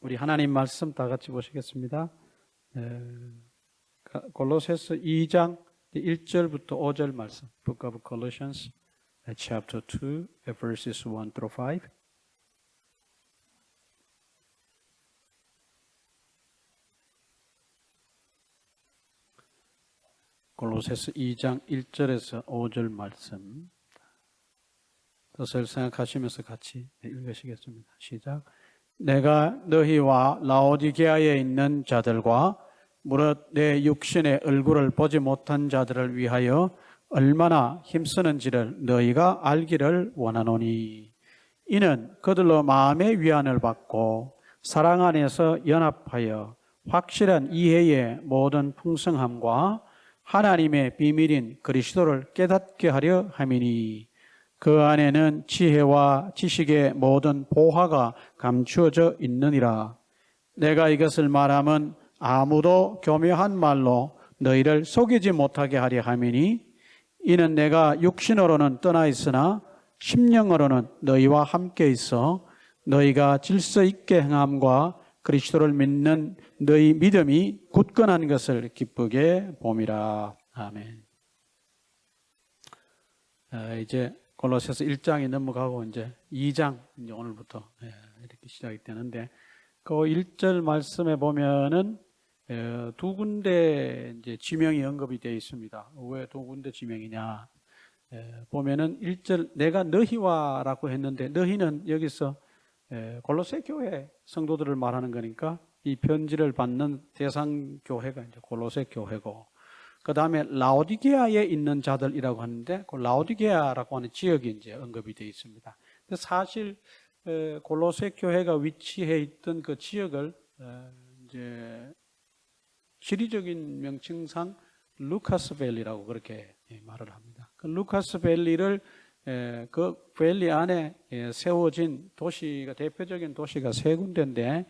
우리 하나님 말씀 다 같이 보시겠습니다. 골로새서 2장 1절부터 5절 말씀. Book of Colossians, chapter 2, verses 1 through 5. 골로새서 2장 1절에서 5절 말씀. 뜻을 생각하시면서 같이 읽으시겠습니다. 시작. 내가 너희와 라오디게아에 있는 자들과 무릇 내 육신의 얼굴을 보지 못한 자들을 위하여 얼마나 힘쓰는지를 너희가 알기를 원하노니, 이는 그들로 마음의 위안을 받고 사랑 안에서 연합하여 확실한 이해의 모든 풍성함과 하나님의 비밀인 그리스도를 깨닫게 하려 함이니, 그 안에는 지혜와 지식의 모든 보화가 감추어져 있느니라. 내가 이것을 말함은 아무도 교묘한 말로 너희를 속이지 못하게 하려 함이니, 이는 내가 육신으로는 떠나 있으나 심령으로는 너희와 함께 있어 너희가 질서 있게 행함과 그리스도를 믿는 너희 믿음이 굳건한 것을 기쁘게 봄이라. 아멘. 이제 골로새서 1장이 넘어가고 이제 2장 이제 오늘부터 이렇게 시작이 되는데, 그 1절 말씀에 보면은 두 군데 이제 지명이 언급이 되어 있습니다. 왜 두 군데 지명이냐? 보면은 1절 내가 너희와라고 했는데, 너희는 여기서 골로새 교회 성도들을 말하는 거니까 이 편지를 받는 대상 교회가 이제 골로새 교회고, 그 다음에 라오디게아에 있는 자들이라고 하는데, 그 라오디게아라고 하는 지역이 이제 언급이 되어 있습니다. 근데 사실 골로새 교회가 위치해 있던 그 지역을 이제 지리적인 명칭상 루카스 밸리라고 그렇게 말을 합니다. 그 루카스 밸리를 그 밸리 안에 세워진 도시가, 대표적인 도시가 세 군데인데,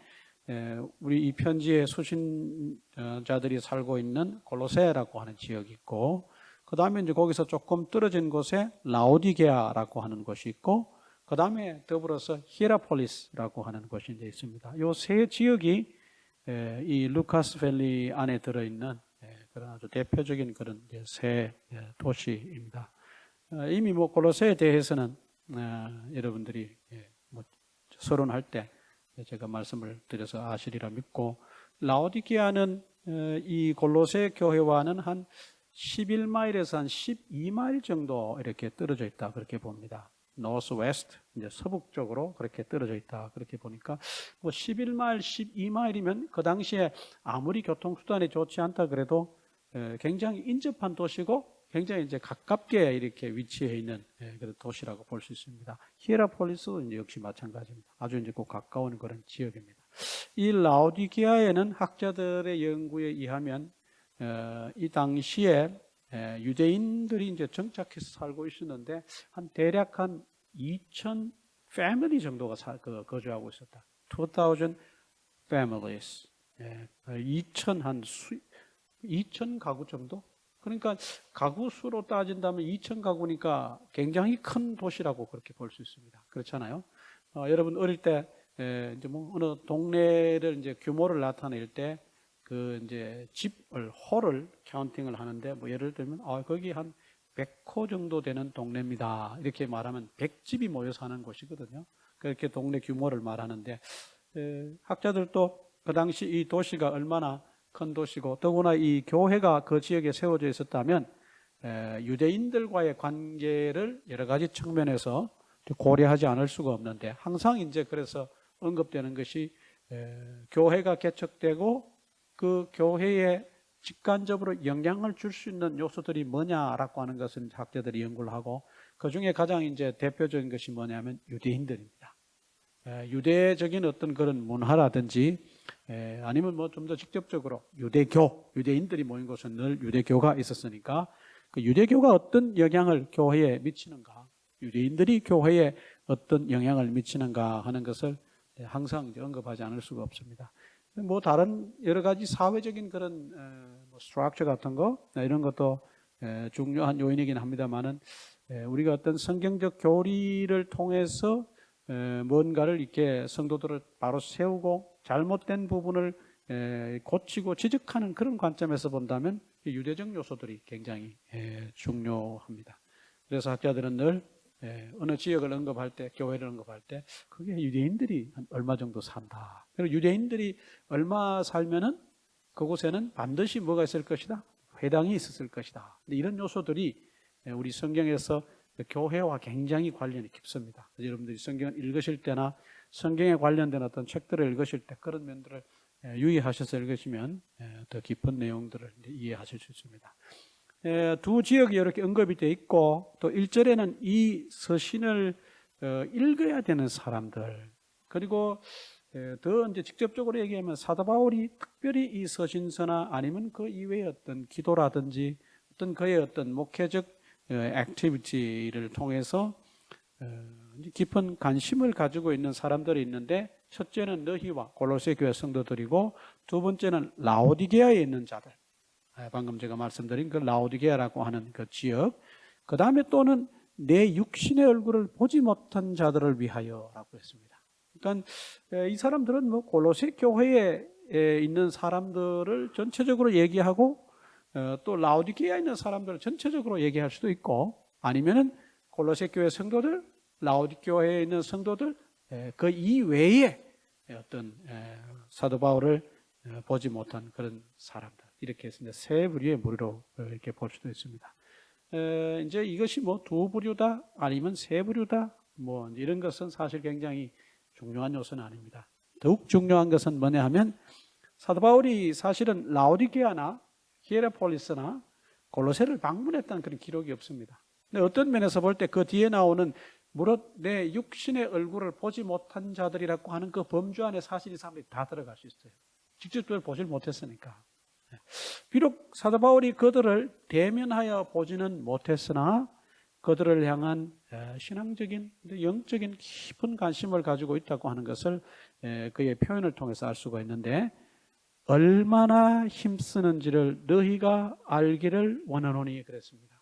우리 이 편지의 수신자들이 살고 있는 골로새라고 하는 지역이 있고, 그 다음에 이제 거기서 조금 떨어진 곳에 라오디게아라고 하는 곳이 있고, 그 다음에 더불어서 히에라폴리스라고 하는 곳이 이제 있습니다. 이 세 지역이 이 루카스 밸리 안에 들어있는 그런 아주 대표적인 그런 세 도시입니다. 이미 뭐 골로새에 대해서는 여러분들이 뭐 서론할 때 제가 말씀을 드려서 아시리라 믿고, 라오디게아는 이 골로새 교회와는 한 11마일에서 한 12마일 정도 이렇게 떨어져 있다 그렇게 봅니다. 노스 웨스트, 이제 서북쪽으로 그렇게 떨어져 있다 그렇게 보니까, 뭐 11마일, 12마일이면 그 당시에 아무리 교통수단이 좋지 않다 그래도 굉장히 인접한 도시고 굉장히 이제 가깝게 이렇게 위치해 있는 그런 도시라고 볼 수 있습니다. 히에라폴리스도 이제 역시 마찬가지입니다. 아주 이제 꼭 가까운 그런 지역입니다. 이 라오디게아에는 학자들의 연구에 의하면 이 당시에 유대인들이 이제 정착해서 살고 있었는데, 한 대략 한 2,000 패밀리 정도가 거주하고 있었다. 2,000 families. 2,000 가구 정도? 그러니까 가구 수로 따진다면 2,000 가구니까 굉장히 큰 도시라고 그렇게 볼 수 있습니다. 그렇잖아요. 여러분 어릴 때 이제 뭐 어느 동네를 이제 규모를 나타낼 때 그 이제 집을 홀을 카운팅을 하는데, 뭐 예를 들면 거기 한 100호 정도 되는 동네입니다. 이렇게 말하면 100집이 모여 사는 곳이거든요. 그렇게 동네 규모를 말하는데, 학자들도 그 당시 이 도시가 얼마나 큰 도시고, 더구나 이 교회가 그 지역에 세워져 있었다면 유대인들과의 관계를 여러 가지 측면에서 고려하지 않을 수가 없는데, 항상 이제 그래서 언급되는 것이 교회가 개척되고 그 교회에 직간접으로 영향을 줄 수 있는 요소들이 뭐냐라고 하는 것은 학자들이 연구를 하고, 그 중에 가장 이제 대표적인 것이 뭐냐면 유대인들입니다. 유대적인 어떤 그런 문화라든지 아니면 뭐 좀 더 직접적으로 유대인들이 모인 곳은 늘 유대교가 있었으니까, 그 유대교가 어떤 영향을 교회에 미치는가, 유대인들이 교회에 어떤 영향을 미치는가 하는 것을 항상 이제 언급하지 않을 수가 없습니다. 뭐 다른 여러 가지 사회적인 그런 스트럭처 같은 거 이런 것도 중요한 요인이긴 합니다만은, 우리가 어떤 성경적 교리를 통해서 뭔가를 이렇게 성도들을 바로 세우고 잘못된 부분을 고치고 지적하는 그런 관점에서 본다면 유대적 요소들이 굉장히 중요합니다. 그래서 학자들은 늘 어느 지역을 언급할 때, 교회를 언급할 때 그게 유대인들이 얼마 정도 산다. 그리고 유대인들이 얼마 살면은 그곳에는 반드시 뭐가 있을 것이다? 회당이 있었을 것이다. 이런 요소들이 우리 성경에서 교회와 굉장히 관련이 깊습니다. 여러분들이 성경을 읽으실 때나 성경에 관련된 어떤 책들을 읽으실 때 그런 면들을 유의하셔서 읽으시면 더 깊은 내용들을 이해하실 수 있습니다. 두 지역이 이렇게 언급이 되어 있고 또 1절에는 이 서신을 읽어야 되는 사람들, 그리고 더 이제 직접적으로 얘기하면 사도 바울이 특별히 이 서신서나 아니면 그 이외의 어떤 기도라든지 어떤 그의 어떤 목회적 액티비티를 통해서 깊은 관심을 가지고 있는 사람들이 있는데, 첫째는 너희와 골로새 교회 성도들이고 두 번째는 라오디게아에 있는 자들, 방금 제가 말씀드린 그 라오디게아라고 하는 그 지역, 그 다음에 또는 내 육신의 얼굴을 보지 못한 자들을 위하여라고 했습니다. 그러니까 이 사람들은 뭐 골로새 교회에 있는 사람들을 전체적으로 얘기하고 또 라오디게아에 있는 사람들을 전체적으로 얘기할 수도 있고, 아니면은 골로새 교회 성도들, 라오디게아에 있는 성도들, 그 이외에 어떤 사도 바울을 보지 못한 그런 사람들, 이렇게 해서 이제 세 부류의 무리로 이렇게 볼 수도 있습니다. 이제 이것이 뭐 두 부류다 아니면 세 부류다 뭐 이런 것은 사실 굉장히 중요한 요소는 아닙니다. 더욱 중요한 것은 뭐냐 하면 사도 바울이 사실은 라오디게아나 히에라폴리스나 골로새를 방문했다는 그런 기록이 없습니다. 근데 어떤 면에서 볼 때 그 뒤에 나오는 무릇 내 육신의 얼굴을 보지 못한 자들이라고 하는 그 범주 안에 사실 이 사람들이 다 들어갈 수 있어요. 직접적으로 보질 못했으니까. 비록 사도 바울이 그들을 대면하여 보지는 못했으나 그들을 향한 신앙적인, 영적인 깊은 관심을 가지고 있다고 하는 것을 그의 표현을 통해서 알 수가 있는데, 얼마나 힘쓰는지를 너희가 알기를 원하노니 그랬습니다.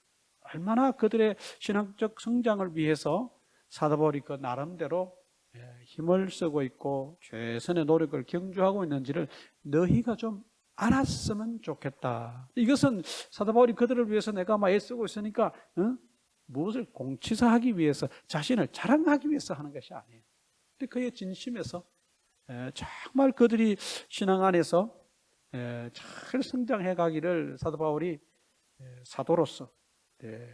얼마나 그들의 신앙적 성장을 위해서 사도 바울이 그 나름대로 힘을 쓰고 있고 최선의 노력을 경주하고 있는지를 너희가 좀 알았으면 좋겠다. 이것은 사도 바울이 그들을 위해서 내가 막 애쓰고 있으니까 무엇을 공치사하기 위해서, 자신을 자랑하기 위해서 하는 것이 아니에요. 근데 그의 진심에서 정말 그들이 신앙 안에서 잘 성장해 가기를 사도 바울이 사도로서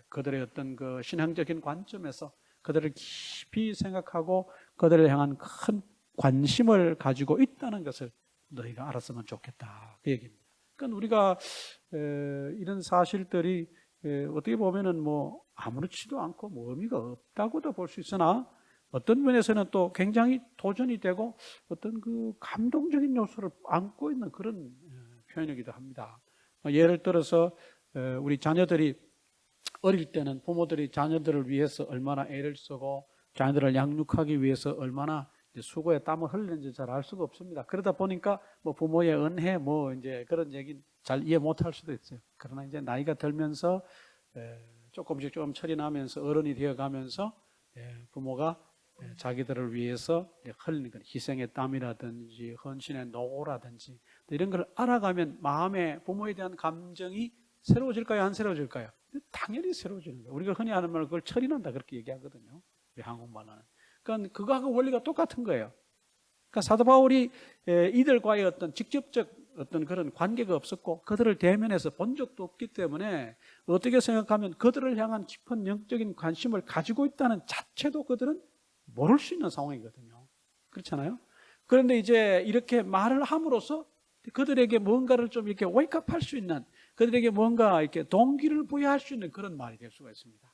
그들의 어떤 그 신앙적인 관점에서 그들을 깊이 생각하고 그들을 향한 큰 관심을 가지고 있다는 것을 너희가 알았으면 좋겠다, 그 얘기입니다. 그러니까 우리가 이런 사실들이 어떻게 보면은 뭐 아무렇지도 않고 뭐 의미가 없다고도 볼 수 있으나 어떤 면에서는 또 굉장히 도전이 되고 어떤 그 감동적인 요소를 안고 있는 그런 표현이기도 합니다. 예를 들어서 우리 자녀들이 어릴 때는 부모들이 자녀들을 위해서 얼마나 애를 쓰고 자녀들을 양육하기 위해서 얼마나 수고에 땀을 흘리는지 잘 알 수가 없습니다. 그러다 보니까 뭐 부모의 은혜 뭐 이제 그런 얘기 잘 이해 못할 수도 있어요. 그러나 이제 나이가 들면서 조금씩 좀 철이 나면서 어른이 되어가면서 부모가 자기들을 위해서 흘리는 건 희생의 땀이라든지 헌신의 노고라든지 이런 걸 알아가면 마음에 부모에 대한 감정이 새로워질까요? 안 새로워질까요? 당연히 새로워지는 거예요. 우리가 흔히 하는 말 그걸 철이 난다 그렇게 얘기하거든요. 우리 한국말로는. 그러니까 그거하고 원리가 똑같은 거예요. 그러니까 사도 바울이 이들과의 어떤 직접적 어떤 그런 관계가 없었고 그들을 대면해서 본 적도 없기 때문에 어떻게 생각하면 그들을 향한 깊은 영적인 관심을 가지고 있다는 자체도 그들은 모를 수 있는 상황이거든요. 그렇잖아요. 그런데 이제 이렇게 말을 함으로써 그들에게 뭔가를 좀 이렇게 웨이크업 할 수 있는, 그들에게 뭔가 이렇게 동기를 부여할 수 있는 그런 말이 될 수가 있습니다.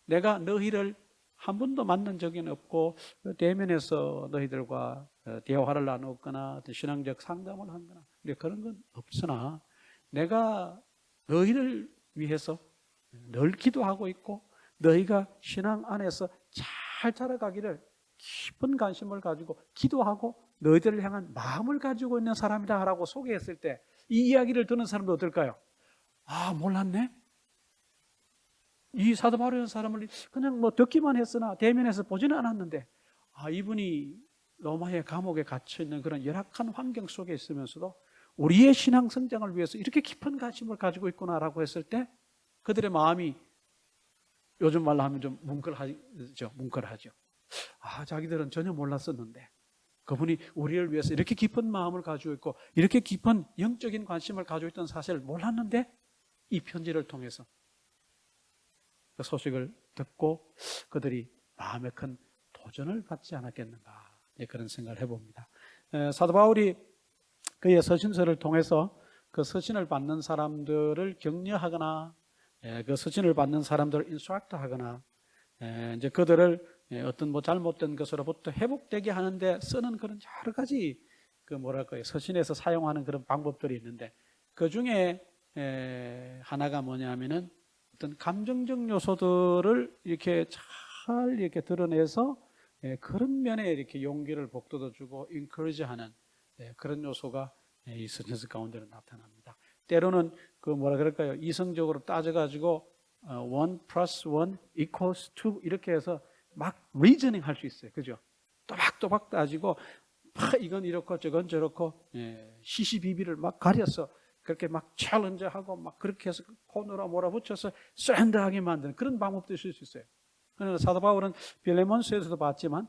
내가 너희를 한 번도 만난 적은 없고 대면해서 너희들과 대화를 나누거나 신앙적 상담을 하거나 그런 건 없으나 내가 너희를 위해서 늘 기도하고 있고 너희가 신앙 안에서 잘 자라가기를 깊은 관심을 가지고 기도하고 너희들을 향한 마음을 가지고 있는 사람이다 라고 소개했을 때 이 이야기를 듣는 사람도 어떨까요? 아, 몰랐네? 이 사도 바울이라는 사람을 그냥 뭐 듣기만 했으나 대면에서 보지는 않았는데 이분이 로마의 감옥에 갇혀 있는 그런 열악한 환경 속에 있으면서도 우리의 신앙 성장을 위해서 이렇게 깊은 관심을 가지고 있구나라고 했을 때 그들의 마음이 요즘 말로 하면 좀 뭉클하죠. 자기들은 전혀 몰랐었는데 그분이 우리를 위해서 이렇게 깊은 마음을 가지고 있고 이렇게 깊은 영적인 관심을 가지고 있던 사실을 몰랐는데 이 편지를 통해서 그 소식을 듣고 그들이 마음에 큰 도전을 받지 않았겠는가, 그런 생각을 해봅니다. 사도 바울이 그의 서신서를 통해서 그 서신을 받는 사람들을 격려하거나 그 서신을 받는 사람들을 인스트럭트하거나 이제 그들을 어떤 잘못된 것으로부터 회복되게 하는데 쓰는 그런 여러 가지 서신에서 사용하는 그런 방법들이 있는데 그 중에 하나가 뭐냐면은 어떤 감정적 요소들을 이렇게 잘 이렇게 드러내서 그런 면에 이렇게 용기를 북돋아주고 인커리지하는 그런 요소가 이 서신서 가운데로 나타납니다. 때로는 이성적으로 따져가지고 1 plus 1 equals 2 이렇게 해서 막 리저닝 할 수 있어요. 그죠? 또박또박 따지고 이건 이렇고 저건 저렇고 시시비비를 막 가려서 그렇게 막 챌린저하고 막 그렇게 해서 폰으로 몰아붙여서 샌드하게 만드는 그런 방법도 있을 수 있어요. 그러나 사도 바울은 빌레몬스에서도 봤지만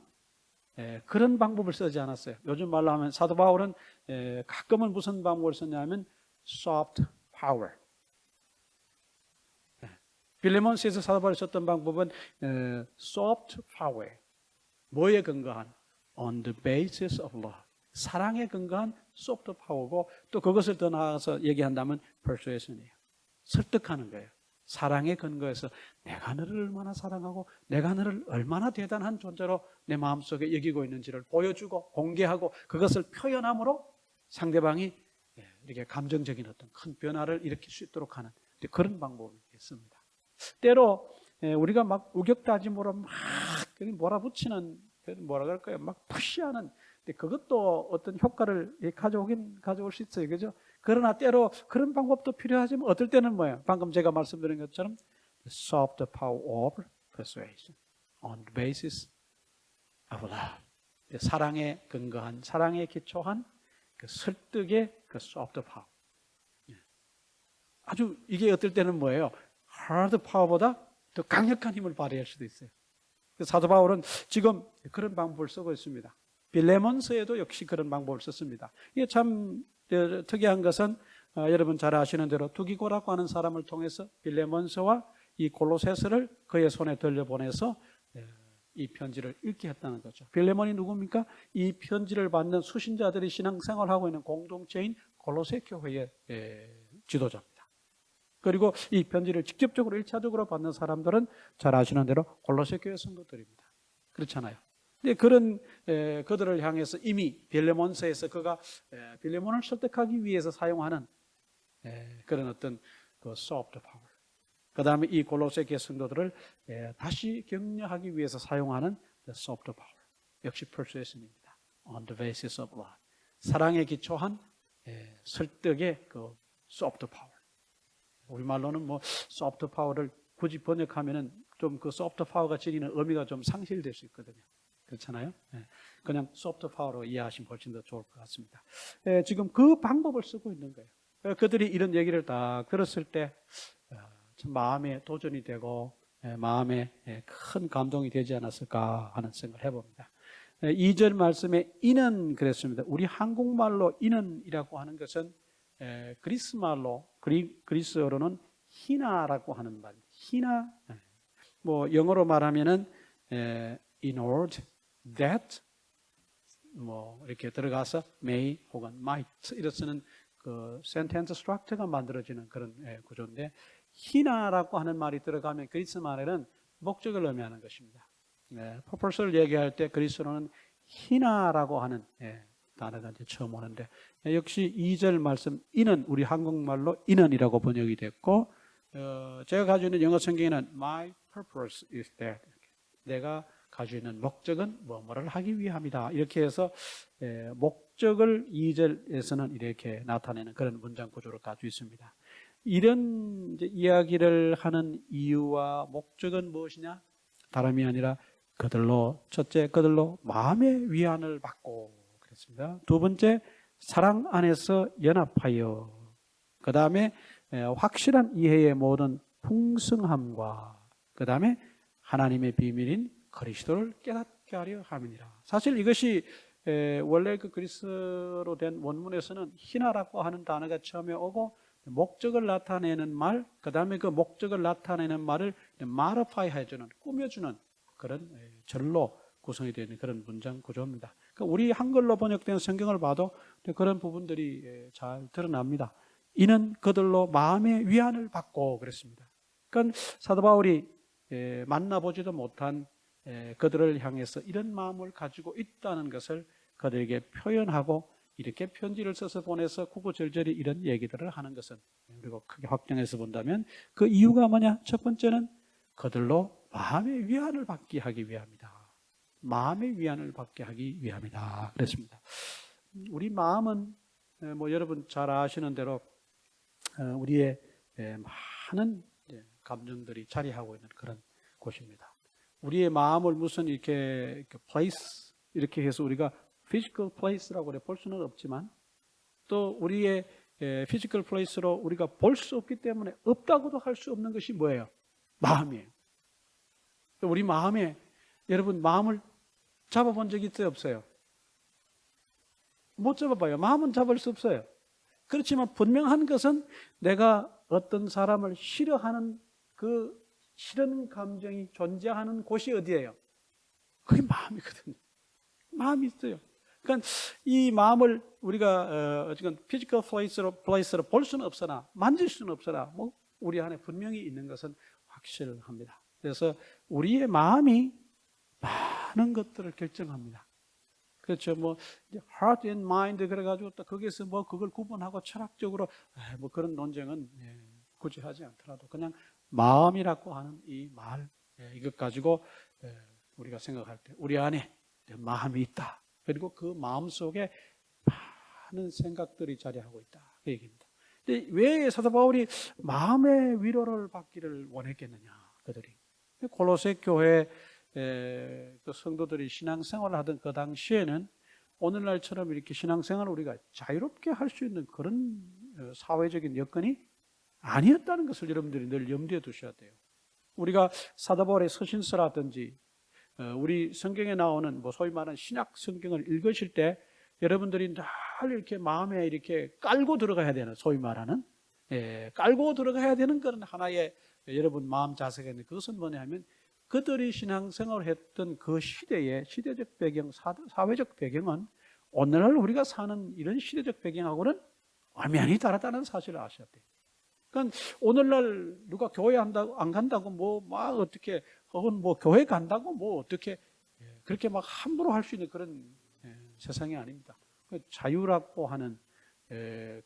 그런 방법을 쓰지 않았어요. 요즘 말로 하면 사도 바울은 가끔은 무슨 방법을 썼냐면 soft power. 빌레몬스에서 사도 바울이 썼던 방법은 soft power. 뭐에 근거한? On the basis of love. 사랑에 근거한 soft power고 또 그것을 더 나아가서 얘기한다면 persuasion이에요. 설득하는 거예요. 사랑에 근거해서 내가 너를 얼마나 사랑하고 내가 너를 얼마나 대단한 존재로 내 마음속에 여기고 있는지를 보여주고 공개하고 그것을 표현함으로 상대방이 이렇게 감정적인 어떤 큰 변화를 일으킬 수 있도록 하는 그런 방법이 있습니다. 때로 우리가 막 우격다짐으로 막 몰아붙이는 막 푸시하는 그것도 어떤 효과를 가져올 수 있어요. 그죠? 그러나 때로 그런 방법도 필요하지만 어떨 때는 뭐예요? 방금 제가 말씀드린 것처럼 soft power of persuasion on the basis of love. 사랑에 근거한, 사랑에 기초한 그 설득의 그 soft power. 아주 이게 어떨 때는 뭐예요? hard power보다 더 강력한 힘을 발휘할 수도 있어요. 사도 바울은 지금 그런 방법을 쓰고 있습니다. 빌레몬서에도 역시 그런 방법을 썼습니다. 이게 참 특이한 것은 여러분 잘 아시는 대로 두기고라고 하는 사람을 통해서 빌레몬서와 이 골로새서를 그의 손에 들려보내서 이 편지를 읽게 했다는 거죠. 빌레몬이 누굽니까? 이 편지를 받는 수신자들이 신앙생활하고 있는 공동체인 골로새 교회의 지도자입니다. 그리고 이 편지를 직접적으로 1차적으로 받는 사람들은 잘 아시는 대로 골로새 교회 성도들입니다. 그렇잖아요. 근데 그런 그들을 향해서 이미 빌레몬서에서 그가 빌레몬을 설득하기 위해서 사용하는 그런 어떤 그 soft power. 그 다음에 이 골로새 교회 성도들을 다시 격려하기 위해서 사용하는 soft power. 역시 persuasion입니다. On the basis of love. 사랑에 기초한 설득의 그 soft power. 우리말로는 soft power를 굳이 번역하면은 좀 그 soft power가 지니는 의미가 좀 상실될 수 있거든요. 그렇잖아요? 그냥 soft power로 이해하시면 훨씬 더 좋을 것 같습니다. 지금 그 방법을 쓰고 있는 거예요. 그들이 이런 얘기를 딱 들었을 때 참 마음에 도전이 되고 마음에 큰 감동이 되지 않았을까 하는 생각을 해봅니다. 2절 말씀에 이는 그랬습니다. 우리 한국말로 이는이라고 하는 것은 그리스말로 그리스어로는 희나라고 하는 말. 희나. 영어로 말하면은 in order that 이렇게 들어가서 may 혹은 might 이렇게 쓰는 그 sentence structure가 만들어지는 그런 구조인데 희나라고 하는 말이 들어가면 그리스 말에는 목적을 의미하는 것입니다. purpose를 얘기할 때 그리스어로는 희나라고 하는 단어가 이제 처음 오는데 역시 2절 말씀 이는 우리 한국말로 이는이라고 번역이 됐고 제가 가지고 있는 영어 성경에는 my purpose is that 내가 가지고 있는 목적은 뭐를 하기 위함이다 이렇게 해서 목적을 2절에서는 이렇게 나타내는 그런 문장 구조를 가지고 있습니다. 이런 이제 이야기를 하는 이유와 목적은 무엇이냐? 다름이 아니라 첫째, 그들로 마음의 위안을 받고 그랬습니다. 두 번째, 사랑 안에서 연합하여. 그 다음에 확실한 이해의 모든 풍성함과 그 다음에 하나님의 비밀인 그리스도를 깨닫게 하려 함이니라. 사실 이것이 원래 그 그리스로 된 원문에서는 희나라고 하는 단어가 처음에 오고 목적을 나타내는 말, 그 다음에 그 목적을 나타내는 말을 마르파이 해주는, 꾸며주는 그런 절로 구성이 되는 그런 문장 구조입니다. 그러니까 우리 한글로 번역된 성경을 봐도 그런 부분들이 잘 드러납니다. 이는 그들로 마음의 위안을 받고 그랬습니다. 그러니까 사도 바울이 만나보지도 못한 그들을 향해서 이런 마음을 가지고 있다는 것을 그들에게 표현하고 이렇게 편지를 써서 보내서 구구절절히 이런 얘기들을 하는 것은, 그리고 크게 확정해서 본다면 그 이유가 뭐냐? 첫 번째는 그들로 마음의 위안을 받게 하기 위함이다. 마음의 위안을 받게 하기 위함이다. 그랬습니다. 우리 마음은 뭐 여러분 잘 아시는 대로 우리의 많은 감정들이 자리하고 있는 그런 곳입니다. 우리의 마음을 무슨 이렇게 place 이렇게 해서 우리가 physical place라고 볼 수는 없지만 또 우리의 physical place로 우리가 볼 수 없기 때문에 없다고도 할 수 없는 것이 뭐예요? 마음이에요. 우리 마음에 여러분 마음을 잡아본 적 있어요? 없어요? 못 잡아봐요. 마음은 잡을 수 없어요. 그렇지만 분명한 것은 내가 어떤 사람을 싫어하는 그 싫은 감정이 존재하는 곳이 어디예요? 그게 마음이거든요. 마음이 있어요. 그러니까 이 마음을 우리가 어쨌든 피지컬 플레이스로 볼 수는 없으나 만질 수는 없으나 뭐 우리 안에 분명히 있는 것은 확실합니다. 그래서 우리의 마음이 많은 것들을 결정합니다. 그렇죠. 뭐 heart and mind 그래가지고 또 거기에서 뭐 그걸 구분하고 철학적으로 뭐 그런 논쟁은 굳이 하지 않더라도 그냥 마음이라고 하는 이 말 이것 가지고 우리가 생각할 때 우리 안에 마음이 있다. 그리고 그 마음 속에 많은 생각들이 자리하고 있다. 그 얘기입니다. 근데 왜 사도 바울이 마음의 위로를 받기를 원했겠느냐? 그들이 골로새 교회 그 성도들이 신앙생활을 하던 그 당시에는 오늘날처럼 이렇게 신앙생활을 우리가 자유롭게 할 수 있는 그런 사회적인 여건이 아니었다는 것을 여러분들이 늘 염두에 두셔야 돼요. 우리가 사도 바울의 서신서라든지 우리 성경에 나오는 뭐 소위 말하는 신약 성경을 읽으실 때 여러분들이 늘 이렇게 마음에 이렇게 깔고 들어가야 되는 소위 말하는 깔고 들어가야 되는 그런 하나의 여러분 마음 자세가 있는데 그것은 뭐냐 하면 그들이 신앙생활을 했던 그 시대의 시대적 배경, 사회적 배경은 오늘날 우리가 사는 이런 시대적 배경하고는 완전히 다르다는 사실을 아셔야 돼요. 그러니까 오늘날 누가 교회 안 간다고 뭐 막 어떻게 혹은 뭐 교회 간다고 뭐 어떻게 그렇게 막 함부로 할 수 있는 그런 세상이 아닙니다. 자유라고 하는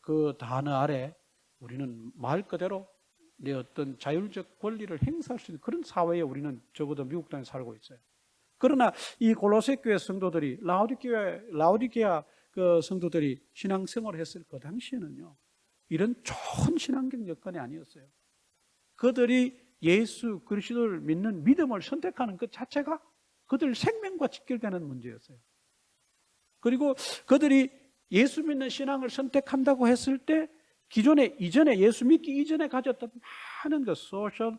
그 단어 아래 우리는 말 그대로 내 어떤 자율적 권리를 행사할 수 있는 그런 사회에 우리는 적어도 미국 땅에 살고 있어요. 그러나 이 골로새 교회 성도들이 라오디게아 그 성도들이 신앙생활을 했을 그 당시에는요. 이런 좋은 신앙적 여건이 아니었어요. 그들이 예수 그리스도를 믿는 믿음을 선택하는 것 자체가 그들 생명과 직결되는 문제였어요. 그리고 그들이 예수 믿는 신앙을 선택한다고 했을 때 이전에 예수 믿기 이전에 가졌던 많은 그 social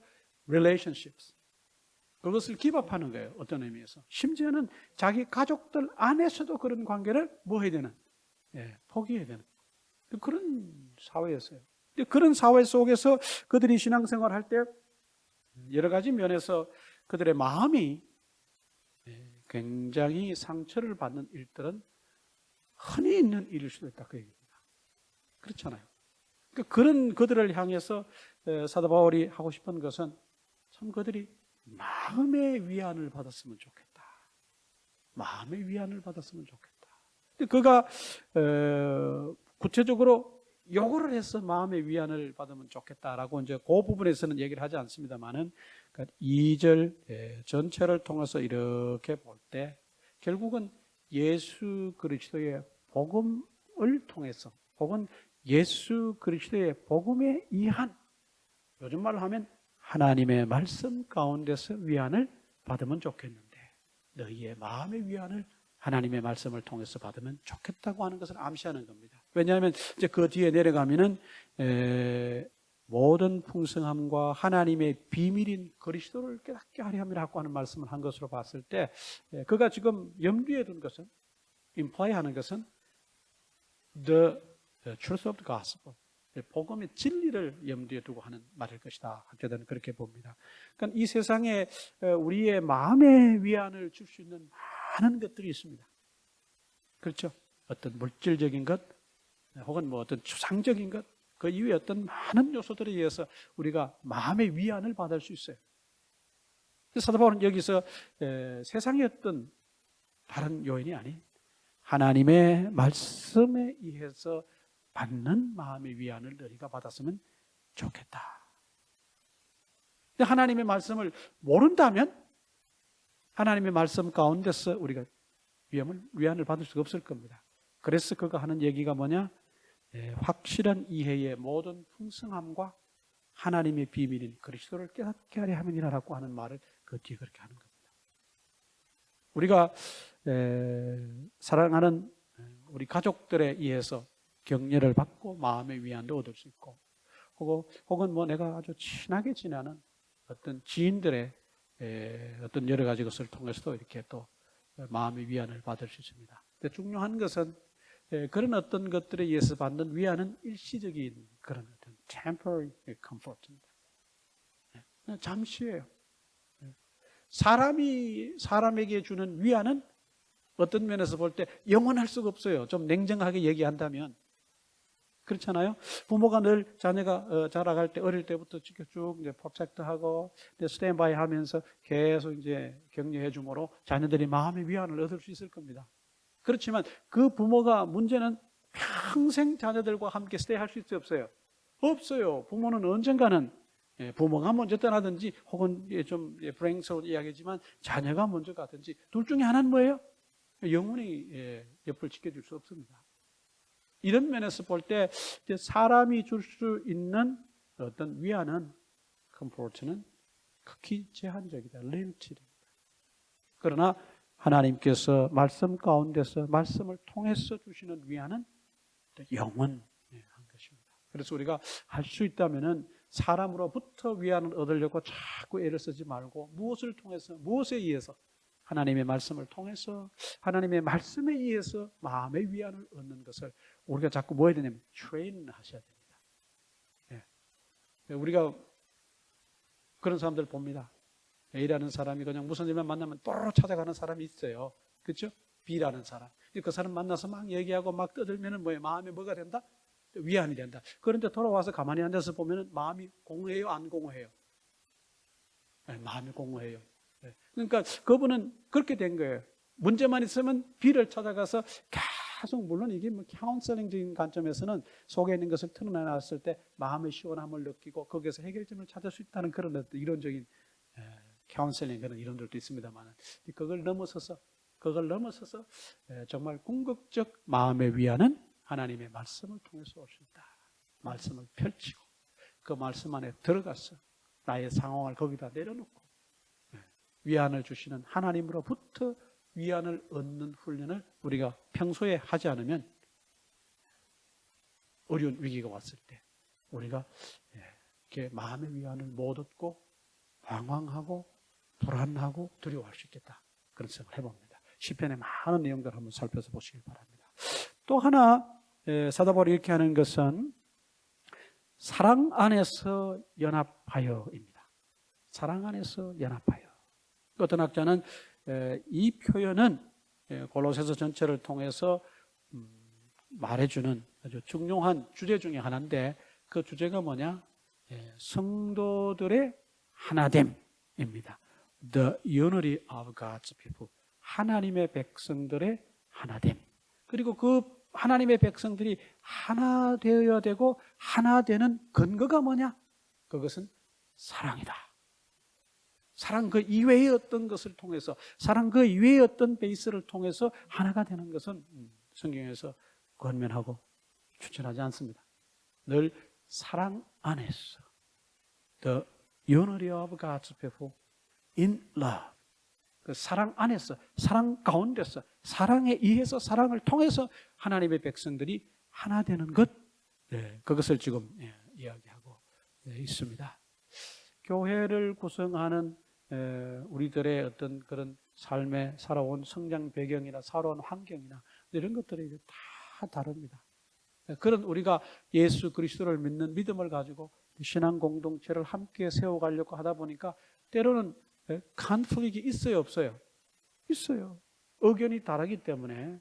relationships 그것을 기밥하는 거예요. 어떤 의미에서 심지어는 자기 가족들 안에서도 그런 관계를 뭐 해야 되는 포기해야 되는 그런 사회였어요. 그런 사회 속에서 그들이 신앙생활을 할 때 여러 가지 면에서 그들의 마음이 굉장히 상처를 받는 일들은 흔히 있는 일일 수도 있다 그 얘기입니다. 그렇잖아요. 그런 그들을 향해서 사도 바울이 하고 싶은 것은 참 그들이 마음의 위안을 받았으면 좋겠다. 마음의 위안을 받았으면 좋겠다. 그가 구체적으로 요구를 해서 마음의 위안을 받으면 좋겠다라고 이제 그 부분에서는 얘기를 하지 않습니다만은 2절 전체를 통해서 이렇게 볼 때 결국은 예수 그리스도의 복음을 통해서 혹은 예수 그리스도의 복음에 의한 요즘 말로 하면 하나님의 말씀 가운데서 위안을 받으면 좋겠는데 너희의 마음의 위안을 하나님의 말씀을 통해서 받으면 좋겠다고 하는 것을 암시하는 겁니다. 왜냐하면 이제 그 뒤에 내려가면은 모든 풍성함과 하나님의 비밀인 그리스도를 깨닫게 하려 함이라고 하는 말씀을 한 것으로 봤을 때, 그가 지금 염두에 둔 것은, imply 하는 것은 the truth of the gospel, 복음의 진리를 염두에 두고 하는 말일 것이다. 학자들은 그렇게 봅니다. 그러니까 이 세상에 우리의 마음의 위안을 줄 수 있는 많은 것들이 있습니다. 그렇죠? 어떤 물질적인 것, 혹은 뭐 어떤 추상적인 것, 그 이후에 어떤 많은 요소들에 의해서 우리가 마음의 위안을 받을 수 있어요. 사도 바울은 여기서 세상의 어떤 다른 요인이 아닌 하나님의 말씀에 의해서 받는 마음의 위안을 너희가 받았으면 좋겠다. 하나님의 말씀을 모른다면 하나님의 말씀 가운데서 우리가 위안을 받을 수가 없을 겁니다. 그래서 그가 하는 얘기가 뭐냐? 확실한 이해의 모든 풍성함과 하나님의 비밀인 그리스도를 깨닫게 하려 함이라고 하는 말을 그 뒤에 그렇게 하는 겁니다. 우리가 사랑하는 우리 가족들에 의해서 격려를 받고 마음의 위안도 얻을 수 있고, 혹은 뭐 내가 아주 친하게 지내는 어떤 지인들의 어떤 여러 가지 것을 통해서도 이렇게 또 마음의 위안을 받을 수 있습니다. 근데 중요한 것은 그런 어떤 것들에 의해서 받는 위안은 일시적인 그런 어떤 temporary comfort입니다. 잠시예요. 사람이 사람에게 주는 위안은 어떤 면에서 볼 때 영원할 수가 없어요. 좀 냉정하게 얘기한다면. 그렇잖아요. 부모가 늘 자녀가 자라갈 때 어릴 때부터 쭉 이제 프로텍트하고 스탠바이 하면서 계속 이제 격려해 주므로 자녀들이 마음의 위안을 얻을 수 있을 겁니다. 그렇지만 그 부모가 문제는 평생 자녀들과 함께 스테이할 수 있어요, 없어요? 없어요. 부모는 언젠가는 부모가 먼저 떠나든지 혹은 좀 불행스러운 이야기지만 자녀가 먼저 가든지 둘 중에 하나는 뭐예요? 영원히 옆을 지켜줄 수 없습니다. 이런 면에서 볼 때 사람이 줄 수 있는 어떤 위안은, 컴포트는 극히 제한적이다. 리미티드입니다. 그러나 하나님께서 말씀 가운데서 말씀을 통해서 주시는 위안은 영원한 것입니다. 그래서 우리가 할 수 있다면은 사람으로부터 위안을 얻으려고 자꾸 애를 쓰지 말고 무엇을 통해서, 무엇에 의해서, 하나님의 말씀을 통해서, 하나님의 말씀에 의해서 마음의 위안을 얻는 것을 우리가 자꾸 뭐 해야 되냐면 트레인 하셔야 됩니다. 우리가 그런 사람들 봅니다. A라는 사람이 그냥 무슨 일만 만나면 또르르 찾아가는 사람이 있어요. 그렇죠? B라는 사람. 그 사람 만나서 막 얘기하고 막 떠들면은 뭐예요? 마음에 뭐가 된다? 위안이 된다. 그런데 돌아와서 가만히 앉아서 보면은 마음이 공허해요? 안 공허해요? 마음이 공허해요. 그러니까 그분은 그렇게 된 거예요. 문제만 있으면 B를 찾아가서 계속, 물론 이게 뭐 카운셀링적인 관점에서는 속에 있는 것을 털어내놨을 때 마음의 시원함을 느끼고 거기에서 해결점을 찾을 수 있다는 그런 어떤 이론적인 카운셀링 그런 이론들도 있습니다만, 그걸 넘어서서 정말 궁극적 마음의 위안은 하나님의 말씀을 통해서 올 수 있다. 말씀을 펼치고 그 말씀 안에 들어가서 나의 상황을 거기다 내려놓고 위안을 주시는 하나님으로부터 위안을 얻는 훈련을 우리가 평소에 하지 않으면 어려운 위기가 왔을 때 우리가 이렇게 마음의 위안을 못 얻고 방황하고 불안하고 두려워할 수 있겠다. 그런 생각을 해봅니다. 시편의 많은 내용들을 한번 살펴서 보시길 바랍니다. 또 하나 사도 바울이 이렇게 하는 것은 사랑 안에서 연합하여입니다. 사랑 안에서 연합하여. 어떤 학자는 이 표현은 골로새서 전체를 통해서 말해주는 아주 중요한 주제 중에 하나인데, 그 주제가 뭐냐? 성도들의 하나됨입니다. The unity of God's people. 하나님의 백성들의 하나됨. 그리고 그 하나님의 백성들이 하나 되어야 되고 하나 되는 근거가 뭐냐? 그것은 사랑이다. 사랑 그 이외의 어떤 것을 통해서, 사랑 그 이외의 어떤 베이스를 통해서 하나가 되는 것은 성경에서 권면하고 추천하지 않습니다. 늘 사랑 안에서 The unity of God's people in love. 그 사랑 안에서, 사랑 가운데서, 사랑에 의해서, 사랑을 통해서 하나님의 백성들이 하나 되는 것, 그것을 지금 이야기하고 있습니다. 교회를 구성하는 우리들의 어떤 그런 삶에 살아온 성장 배경이나 살아온 환경이나 이런 것들이 다 다릅니다. 그런 우리가 예수 그리스도를 믿는 믿음을 가지고 신앙 공동체를 함께 세워가려고 하다 보니까 때로는 컨플릭이 있어요, 없어요? 있어요. 의견이 다르기 때문에,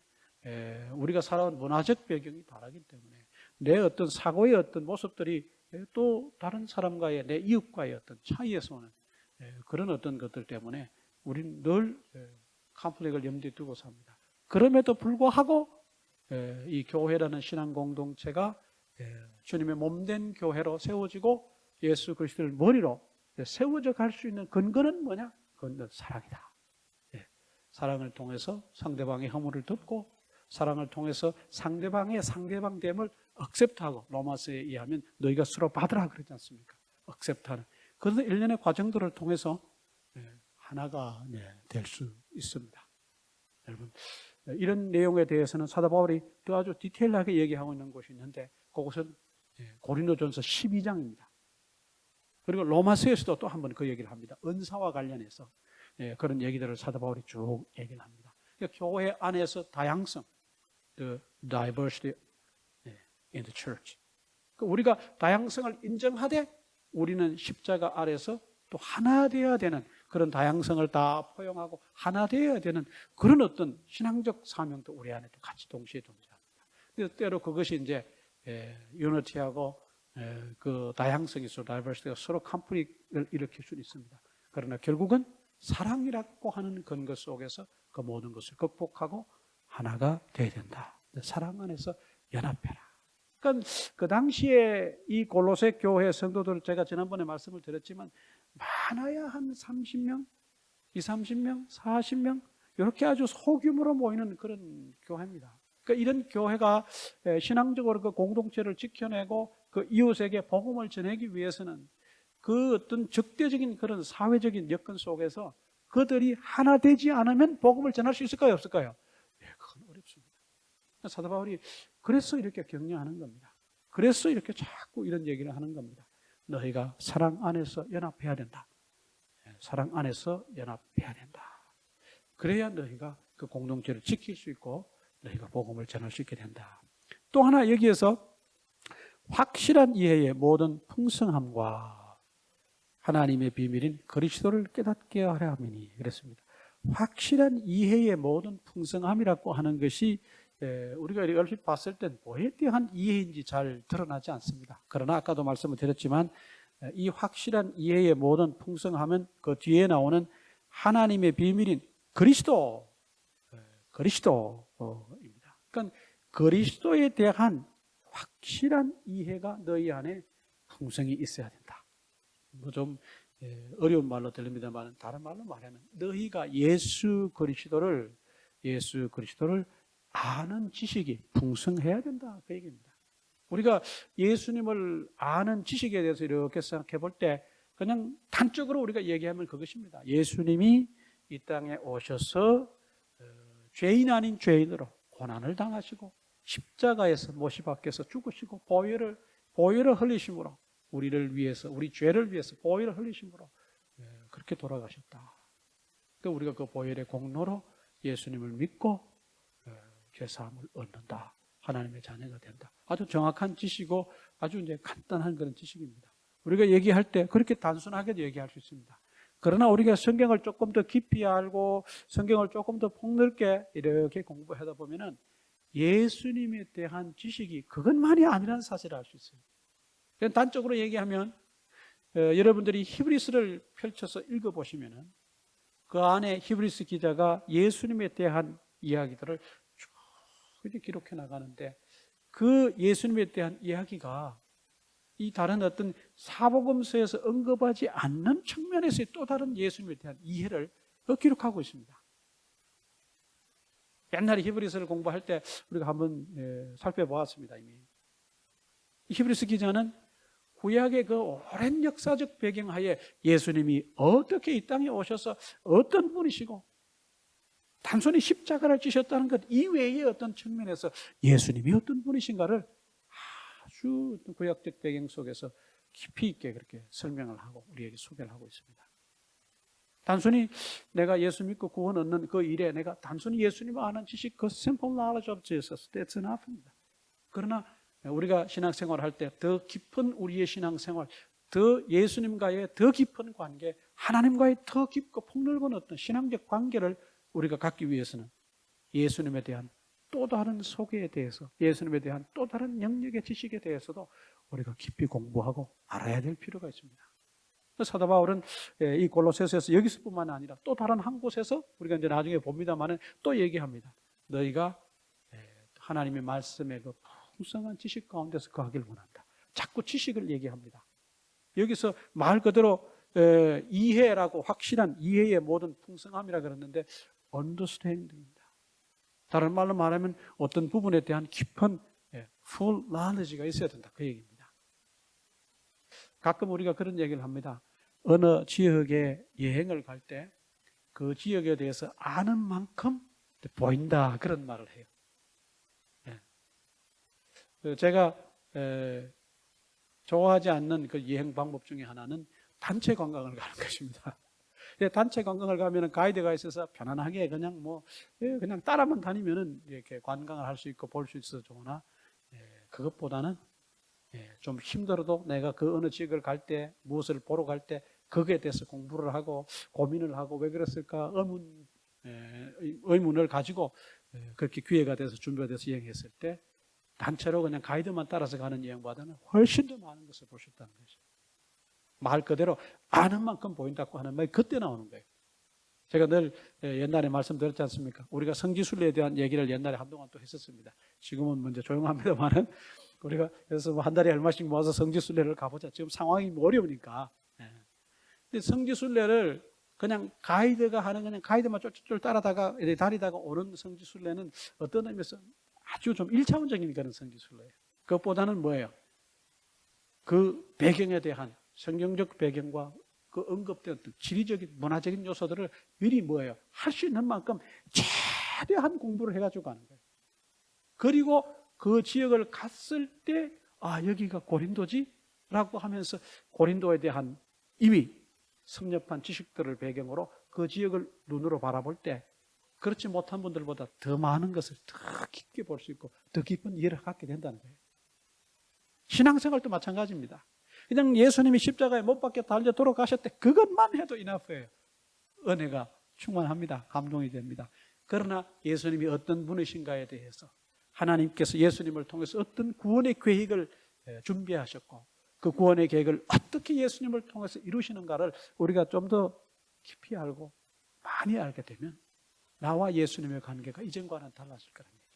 우리가 살아온 문화적 배경이 다르기 때문에 내 어떤 사고의 어떤 모습들이 또 다른 사람과의, 내 이웃과의 어떤 차이에서 오는 그런 어떤 것들 때문에 우리는 늘 컨플릭을 염두에 두고 삽니다. 그럼에도 불구하고 이 교회라는 신앙 공동체가 주님의 몸된 교회로 세워지고 예수 그리스도를 머리로 세워져 갈 수 있는 근거는 뭐냐? 그건 사랑이다. 사랑을 통해서 상대방의 허물을 덮고, 사랑을 통해서 상대방됨을 액셉트하고, 로마서에 의하면 너희가 서로 받으라 그러지 않습니까? 액셉트하는. 그래서 일련의 과정들을 통해서 하나가 될 수 있습니다. 여러분, 이런 내용에 대해서는 사도 바울이 또 아주 디테일하게 얘기하고 있는 곳이 있는데, 그것은 고린도전서 12장입니다. 그리고 로마서에서도 또 한 번 그 얘기를 합니다. 은사와 관련해서 그런 얘기들을 사도 바울이 쭉 얘기를 합니다. 그러니까 교회 안에서 다양성, the diversity in the church. 우리가 다양성을 인정하되 우리는 십자가 아래서 또 하나 되어야 되는, 그런 다양성을 다 포용하고 하나 되어야 되는 그런 어떤 신앙적 사명도 우리 안에 또 같이 동시에 존재합니다. 그래서 때로 그것이 이제 유니티하고 그 다양성이 서로 다이버시티가 서로 컨플릭트를 일으킬 수는 있습니다. 그러나 결국은 사랑이라고 하는 근거 속에서 그 모든 것을 극복하고 하나가 되어야 된다. 사랑 안에서 연합해라. 그러니까 그 당시에 이 골로새 교회 성도들, 제가 지난번에 말씀을 드렸지만 많아야 한 30명, 30명, 40명 이렇게 아주 소규모로 모이는 그런 교회입니다. 그러니까 이런 교회가 신앙적으로 그 공동체를 지켜내고 그 이웃에게 복음을 전하기 위해서는 그 어떤 적대적인 그런 사회적인 여건 속에서 그들이 하나 되지 않으면 복음을 전할 수 있을까요, 없을까요? 그건 어렵습니다. 사도 바울이 그래서 이렇게 격려하는 겁니다. 그래서 이렇게 자꾸 이런 얘기를 하는 겁니다. 너희가 사랑 안에서 연합해야 된다. 사랑 안에서 연합해야 된다. 그래야 너희가 그 공동체를 지킬 수 있고 너희가 복음을 전할 수 있게 된다. 또 하나 여기에서 확실한 이해의 모든 풍성함과 하나님의 비밀인 그리스도를 깨닫게 하려 함이니 그랬습니다. 확실한 이해의 모든 풍성함이라고 하는 것이 우리가 얼핏 봤을 땐 뭐에 대한 이해인지 잘 드러나지 않습니다. 그러나 아까도 말씀을 드렸지만 이 확실한 이해의 모든 풍성함은 그 뒤에 나오는 하나님의 비밀인 그리스도입니다. 그러니까 그리스도에 대한 확실한 이해가 너희 안에 풍성히 있어야 된다. 좀 어려운 말로 들립니다만 다른 말로 말하면 너희가 예수 그리스도를 아는 지식이 풍성해야 된다, 그 얘기입니다. 우리가 예수님을 아는 지식에 대해서 이렇게 생각해 볼 때 그냥 단적으로 우리가 얘기하면 그것입니다. 예수님이 이 땅에 오셔서 죄인 아닌 죄인으로 고난을 당하시고 십자가에서 못이 박혀서 죽으시고 보혈을 흘리심으로 우리를 위해서, 우리 죄를 위해서 보혈을 흘리심으로 그렇게 돌아가셨다. 그러니까 우리가 그 보혈의 공로로 예수님을 믿고 죄사함을 얻는다. 하나님의 자녀가 된다. 아주 정확한 지식이고 아주 이제 간단한 그런 지식입니다. 우리가 얘기할 때 그렇게 단순하게도 얘기할 수 있습니다. 그러나 우리가 성경을 조금 더 깊이 알고 성경을 조금 더 폭넓게 이렇게 공부하다 보면은 예수님에 대한 지식이 그것만이 아니라는 사실을 알 수 있어요. 단적으로 얘기하면 여러분들이 히브리서를 펼쳐서 읽어보시면은 그 안에 히브리서 기자가 예수님에 대한 이야기들을 쭉 기록해 나가는데 그 예수님에 대한 이야기가 이 다른 어떤 사복음서에서 언급하지 않는 측면에서의 또 다른 예수님에 대한 이해를 기록하고 있습니다. 옛날에 히브리서를 공부할 때 우리가 한번 살펴보았습니다. 이미 히브리서 기자는 구약의 그 오랜 역사적 배경하에 예수님이 어떻게 이 땅에 오셔서 어떤 분이시고 단순히 십자가를 지셨다는 것 이외의 어떤 측면에서 예수님이 어떤 분이신가를 아주 구약적 배경 속에서 깊이 있게 그렇게 설명을 하고 우리에게 소개를 하고 있습니다. 단순히 내가 예수 믿고 구원 얻는 그 일에 내가 단순히 예수님을 아는 지식, 그 simple knowledge of Jesus, that's enough입니다. 그러나 우리가 신앙생활을 할 때 더 깊은 우리의 신앙생활, 더 예수님과의 더 깊은 관계, 하나님과의 더 깊고 폭넓은 어떤 신앙적 관계를 우리가 갖기 위해서는 예수님에 대한 또 다른 소개에 대해서, 예수님에 대한 또 다른 영역의 지식에 대해서도 우리가 깊이 공부하고 알아야 될 필요가 있습니다. 사도 바울은 이 골로새서에서 여기서뿐만 아니라 또 다른 한 곳에서 우리가 이제 나중에 봅니다만은 또 얘기합니다. 너희가 하나님의 말씀의 그 풍성한 지식 가운데서 거하길 원한다. 자꾸 지식을 얘기합니다. 여기서 말 그대로 이해라고 확실한 이해의 모든 풍성함이라 그랬는데 understanding입니다. 다른 말로 말하면 어떤 부분에 대한 깊은 full knowledge가 있어야 된다. 그 얘기입니다. 가끔 우리가 그런 얘기를 합니다. 어느 지역에 여행을 갈 때 그 지역에 대해서 아는 만큼 보인다. 그런 말을 해요. 제가 좋아하지 않는 그 여행 방법 중에 하나는 단체 관광을 가는 것입니다. 단체 관광을 가면은 가이드가 있어서 편안하게 그냥 그냥 따라만 다니면은 이렇게 관광을 할 수 있고 볼 수 있어서 좋으나 그것보다는 좀 힘들어도 내가 그 어느 지역을 갈 때 무엇을 보러 갈 때 거기에 대해서 공부를 하고 고민을 하고 왜 그랬을까 의문을 가지고 그렇게 기회가 돼서 준비가 돼서 여행했을 때 단체로 그냥 가이드만 따라서 가는 여행보다는 훨씬 더 많은 것을 보셨다는 거죠. 말 그대로 아는 만큼 보인다고 하는 말이 그때 나오는 거예요. 제가 늘 옛날에 말씀드렸지 않습니까? 우리가 성지순례에 대한 얘기를 옛날에 한동안 또 했었습니다. 지금은 먼저 조용합니다만은 우리가 그래서 한 달에 얼마씩 모아서 성지순례를 가보자. 지금 상황이 어려우니까. 근데 성지순례를 그냥 가이드가 하는 그냥 가이드만 쫄쫄 따라다가 다니다가 오는 성지순례는 어떤 의미에서 아주 좀 1차원적인 그런 성지순례예요. 그것보다는 뭐예요? 그 배경에 대한 성경적 배경과 그 언급된 지리적인 문화적인 요소들을 미리 뭐예요? 할 수 있는 만큼 최대한 공부를 해가지고 가는 거예요. 그리고 그 지역을 갔을 때 여기가 고린도지? 라고 하면서 고린도에 대한 이미 섭렵한 지식들을 배경으로 그 지역을 눈으로 바라볼 때 그렇지 못한 분들보다 더 많은 것을 더 깊게 볼 수 있고 더 깊은 이해를 갖게 된다는 거예요. 신앙생활도 마찬가지입니다. 그냥 예수님이 십자가에 못 박혀 달려 돌아가셨대. 그것만 해도 이나프예요. 은혜가 충만합니다. 감동이 됩니다. 그러나 예수님이 어떤 분이신가에 대해서 하나님께서 예수님을 통해서 어떤 구원의 계획을 준비하셨고 그 구원의 계획을 어떻게 예수님을 통해서 이루시는가를 우리가 좀 더 깊이 알고 많이 알게 되면 나와 예수님의 관계가 이전과는 달라질 거라는 얘기입니다.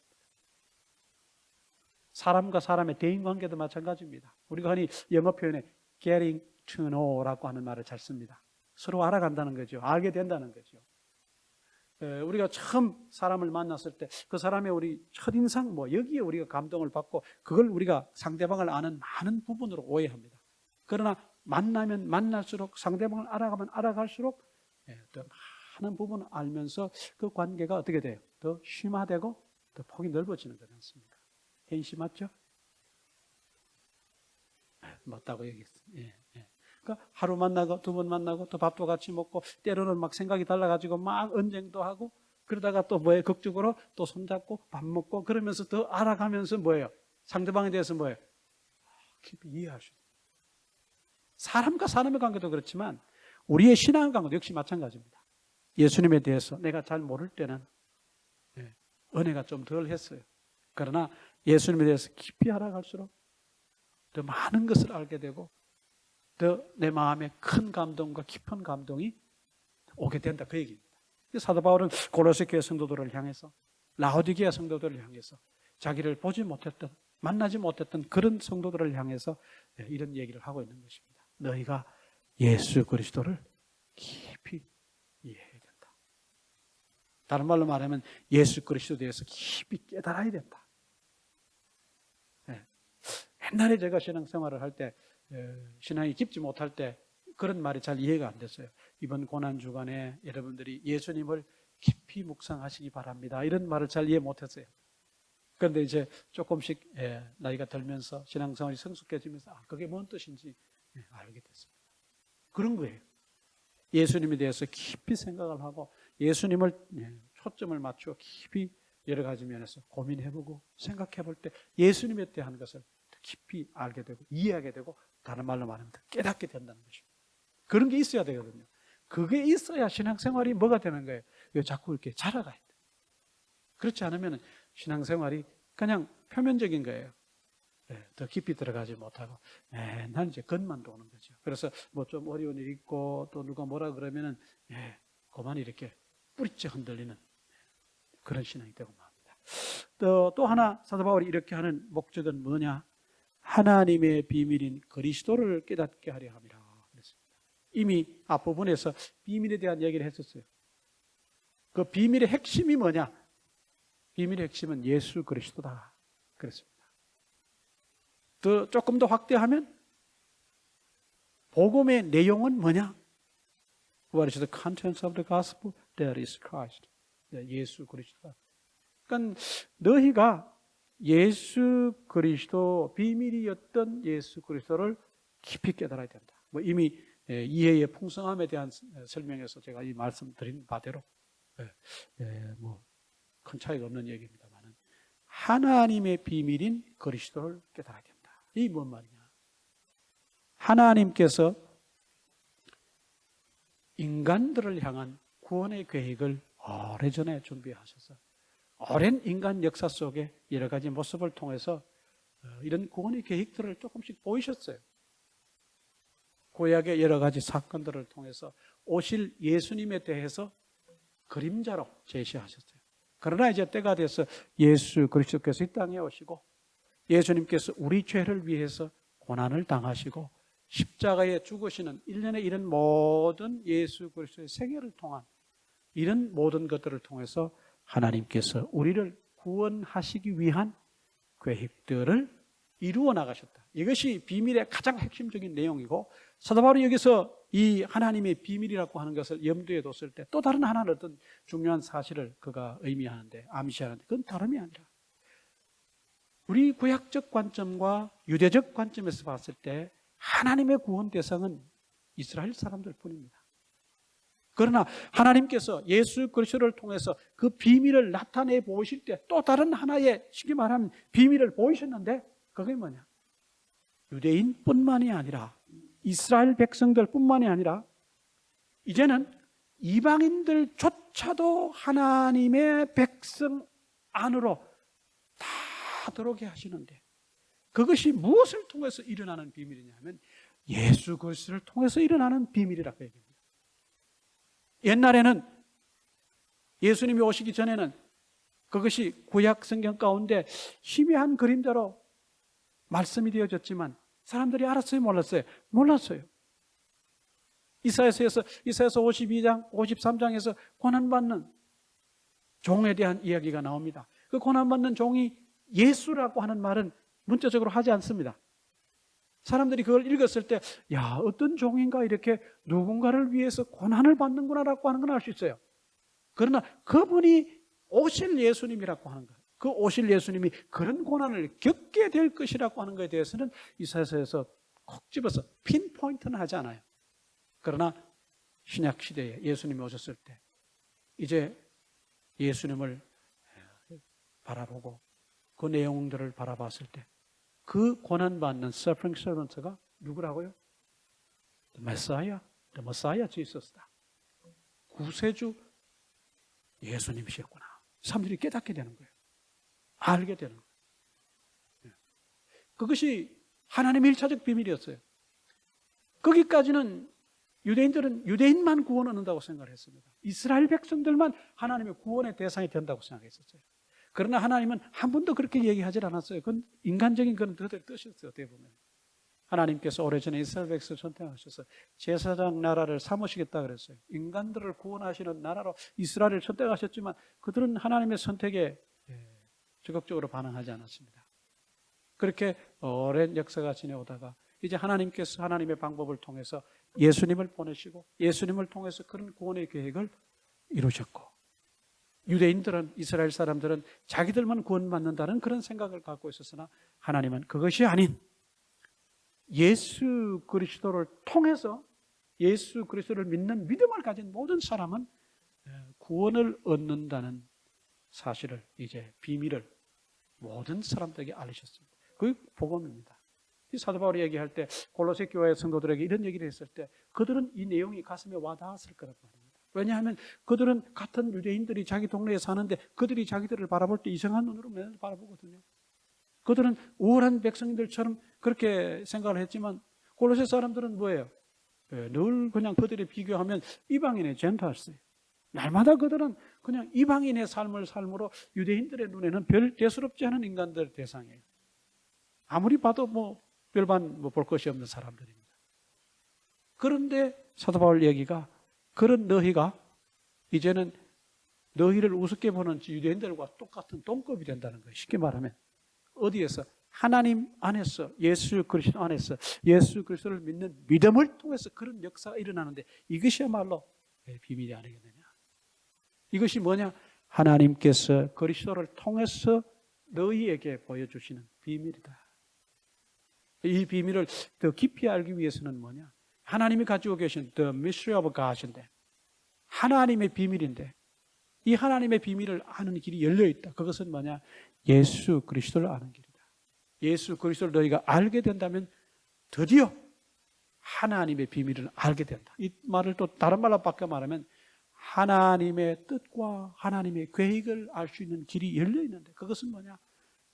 사람과 사람의 대인관계도 마찬가지입니다. 우리가 흔히 영어 표현에 getting to know라고 하는 말을 잘 씁니다. 서로 알아간다는 거죠. 알게 된다는 거죠. 우리가 처음 사람을 만났을 때 그 사람의 우리 첫인상 여기에 우리가 감동을 받고 그걸 우리가 상대방을 아는 많은 부분으로 오해합니다. 그러나 만나면 만날수록 상대방을 알아가면 알아갈수록 더 많은 부분을 알면서 그 관계가 어떻게 돼요? 더 심화되고 더 폭이 넓어지는 거지 않습니까? 혜인씨 맞죠? 맞다고 얘기했어요. 그러니까 하루 만나고 두 번 만나고 또 밥도 같이 먹고 때로는 막 생각이 달라가지고 막 언쟁도 하고 그러다가 또 극적으로 또 손잡고 밥 먹고 그러면서 더 알아가면서 상대방에 대해서 깊이 이해할 수 있어요. 사람과 사람의 관계도 그렇지만 우리의 신앙 관계도 역시 마찬가지입니다. 예수님에 대해서 내가 잘 모를 때는 은혜가 좀 덜 했어요. 그러나 예수님에 대해서 깊이 알아갈수록 더 많은 것을 알게 되고 더 내 마음에 큰 감동과 깊은 감동이 오게 된다. 그 얘기입니다. 사도 바울은 고로새 교회 성도들을 향해서 라오디게아 성도들을 향해서 자기를 보지 못했던 만나지 못했던 그런 성도들을 향해서 이런 얘기를 하고 있는 것입니다. 너희가 예수 그리스도를 깊이 이해해야 된다. 다른 말로 말하면 예수 그리스도에 대해서 깊이 깨달아야 된다. 옛날에 제가 신앙생활을 할 때 신앙이 깊지 못할 때 그런 말이 잘 이해가 안 됐어요. 이번 고난주간에 여러분들이 예수님을 깊이 묵상하시기 바랍니다. 이런 말을 잘 이해 못했어요. 그런데 이제 조금씩 나이가 들면서 신앙생활이 성숙해지면서 그게 뭔 뜻인지 알게 됐습니다. 그런 거예요. 예수님에 대해서 깊이 생각을 하고 예수님을 초점을 맞추어 깊이 여러 가지 면에서 고민해보고 생각해볼 때 예수님에 대한 것을 깊이 알게 되고 이해하게 되고 다른 말로 말하면 깨닫게 된다는 것입니다. 그런 게 있어야 되거든요. 그게 있어야 신앙생활이 뭐가 되는 거예요? 왜 자꾸 이렇게 자라가야 돼. 그렇지 않으면 신앙생활이 그냥 표면적인 거예요. 더 깊이 들어가지 못하고 난 이제 겉만 도는 거죠. 그래서 뭐 좀 어려운 일 있고 또 누가 뭐라 그러면은 그만 이렇게 뿌리째 흔들리는 그런 신앙이 되고 맙니다. 또 하나 사도 바울이 이렇게 하는 목적은 뭐냐? 하나님의 비밀인 그리스도를 깨닫게 하려 함이라 그랬습니다. 이미 앞부분에서 비밀에 대한 얘기를 했었어요. 그 비밀의 핵심이 뭐냐? 비밀의 핵심은 예수 그리스도다 그랬습니다. 조금 더 확대하면 복음의 내용은 뭐냐? What is the contents of the gospel? That is Christ. 예수 그리스도다. 그러니까 너희가 예수 그리스도 비밀이었던 예수 그리스도를 깊이 깨달아야 된다. 뭐 이미 이해의 풍성함에 대한 설명에서 제가 이 말씀드린 바대로 뭐 큰 차이가 없는 얘기입니다만은 하나님의 비밀인 그리스도를 깨달아야 된다. 이 뭔 말이냐? 하나님께서 인간들을 향한 구원의 계획을 오래전에 준비하셔서 오랜 인간 역사 속에 여러 가지 모습을 통해서 이런 구원의 계획들을 조금씩 보이셨어요. 구약의 여러 가지 사건들을 통해서 오실 예수님에 대해서 그림자로 제시하셨어요. 그러나 이제 때가 돼서 예수 그리스도께서 이 땅에 오시고 예수님께서 우리 죄를 위해서 고난을 당하시고 십자가에 죽으시는 일련의 이런 모든 예수 그리스도의 생애를 통한 이런 모든 것들을 통해서 하나님께서 우리를 구원하시기 위한 계획들을 이루어 나가셨다. 이것이 비밀의 가장 핵심적인 내용이고 사도 바울이 여기서 이 하나님의 비밀이라고 하는 것을 염두에 뒀을 때 또 다른 하나는 어떤 중요한 사실을 그가 의미하는데 암시하는데 그건 다름이 아니라 우리 구약적 관점과 유대적 관점에서 봤을 때 하나님의 구원 대상은 이스라엘 사람들 뿐입니다. 그러나 하나님께서 예수 그리스도를 통해서 그 비밀을 나타내 보이실 때 또 다른 하나의 쉽게 말하면 비밀을 보이셨는데 그게 뭐냐? 유대인뿐만이 아니라 이스라엘 백성들뿐만이 아니라 이제는 이방인들조차도 하나님의 백성 안으로 다 들어오게 하시는데 그것이 무엇을 통해서 일어나는 비밀이냐면 예수 그리스도를 통해서 일어나는 비밀이라고 얘기합니다. 옛날에는 예수님이 오시기 전에는 그것이 구약 성경 가운데 희미한 그림자로 말씀이 되어졌지만 사람들이 알았어요? 몰랐어요? 몰랐어요. 이사야서 52장, 53장에서 고난받는 종에 대한 이야기가 나옵니다. 그 고난받는 종이 예수라고 하는 말은 문자적으로 하지 않습니다. 사람들이 그걸 읽었을 때 야, 어떤 종인가 이렇게 누군가를 위해서 고난을 받는구나라고 하는 건 알 수 있어요. 그러나 그분이 오실 예수님이라고 하는 것, 그 오실 예수님이 그런 고난을 겪게 될 것이라고 하는 것에 대해서는 이사야서에서 콕 집어서 핀포인트는 하지 않아요. 그러나 신약 시대에 예수님이 오셨을 때 이제 예수님을 바라보고 그 내용들을 바라봤을 때 그 고난받는 suffering servant가 누구라고요? The Messiah, the Messiah Jesus다. 구세주 예수님이셨구나. 사람들이 깨닫게 되는 거예요. 알게 되는 거예요. 그것이 하나님의 1차적 비밀이었어요. 거기까지는 유대인들은 유대인만 구원 얻는다고 생각을 했습니다. 이스라엘 백성들만 하나님의 구원의 대상이 된다고 생각했었어요. 그러나 하나님은 한 번도 그렇게 얘기하지 않았어요. 그건 인간적인 그런 뜻이었어요. 대부분. 하나님께서 오래전에 이스라엘 백성을 선택하셔서 제사장 나라를 삼으시겠다 그랬어요. 인간들을 구원하시는 나라로 이스라엘을 선택하셨지만 그들은 하나님의 선택에 적극적으로 반응하지 않았습니다. 그렇게 오랜 역사가 지내오다가 이제 하나님께서 하나님의 방법을 통해서 예수님을 보내시고 예수님을 통해서 그런 구원의 계획을 이루셨고 유대인들은, 이스라엘 사람들은 자기들만 구원받는다는 그런 생각을 갖고 있었으나 하나님은 그것이 아닌 예수 그리스도를 통해서 예수 그리스도를 믿는 믿음을 가진 모든 사람은 구원을 얻는다는 사실을, 이제 비밀을 모든 사람들에게 알리셨습니다. 그게 복음입니다. 이 사도 바울이 얘기할 때 골로새 교회 성도들에게 이런 얘기를 했을 때 그들은 이 내용이 가슴에 와닿았을 거란 말입니다. 왜냐하면 그들은 같은 유대인들이 자기 동네에 사는데 그들이 자기들을 바라볼 때 이상한 눈으로 맨날 바라보거든요. 그들은 우월한 백성들처럼 그렇게 생각을 했지만 골로새 사람들은 뭐예요? 늘 그냥 그들이 비교하면 이방인의 젠탈스예요. 날마다 그들은 그냥 이방인의 삶을 삶으로 유대인들의 눈에는 별 대수롭지 않은 인간들 대상이에요. 아무리 봐도 별반 볼 것이 없는 사람들입니다. 그런데 사도 바울 얘기가 그런 너희가 이제는 너희를 우습게 보는 유대인들과 똑같은 동급이 된다는 거예요. 쉽게 말하면 어디에서? 하나님 안에서, 예수 그리스도 안에서 예수 그리스도를 믿는 믿음을 통해서 그런 역사가 일어나는데 이것이야말로 비밀이 아니겠느냐. 이것이 뭐냐? 하나님께서 그리스도를 통해서 너희에게 보여주시는 비밀이다. 이 비밀을 더 깊이 알기 위해서는 뭐냐? 하나님이 가지고 계신 The Mystery of God인데, 하나님의 비밀인데, 이 하나님의 비밀을 아는 길이 열려있다. 그것은 뭐냐? 예수 그리스도를 아는 길이다. 예수 그리스도를 너희가 알게 된다면 드디어 하나님의 비밀을 알게 된다. 이 말을 또 다른 말로 바꿔 말하면 하나님의 뜻과 하나님의 계획을 알 수 있는 길이 열려있는데 그것은 뭐냐?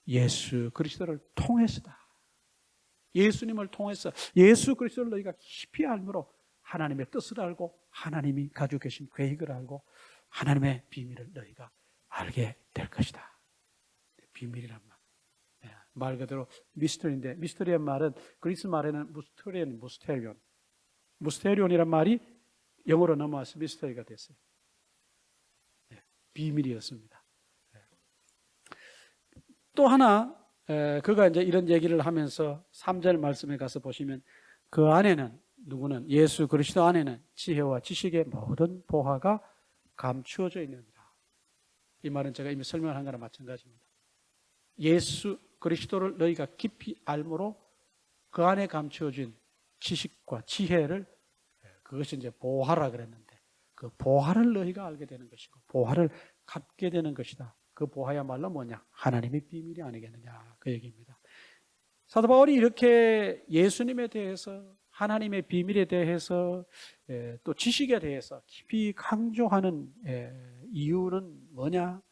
예수 그리스도를 통해서다. 예수님을 통해서 예수 그리스도를 너희가 깊이 알므로 하나님의 뜻을 알고 하나님이 가지고 계신 계획을 알고 하나님의 비밀을 너희가 알게 될 것이다. 비밀이란 말. 말 그대로 미스터리인데, 미스터리의 말은 그리스 말에는 무스테리온이란 말이 영어로 넘어와서 미스터리가 됐어요. 비밀이었습니다. 또 하나, 그가 이제 이런 얘기를 하면서 3절 말씀에 가서 보시면 그 안에는 누구는 예수 그리스도 안에는 지혜와 지식의 모든 보화가 감추어져 있느니라. 이 말은 제가 이미 설명한 거랑 마찬가지입니다. 예수 그리스도를 너희가 깊이 알므로 그 안에 감추어진 지식과 지혜를, 그것이 이제 보화라 그랬는데 그 보화를 너희가 알게 되는 것이고 보화를 갖게 되는 것이다. 그 보화야말로 뭐냐? 하나님의 비밀이 아니겠느냐, 그 얘기입니다. 사도 바울이 이렇게 예수님에 대해서, 하나님의 비밀에 대해서, 또 지식에 대해서 깊이 강조하는 이유는 뭐냐?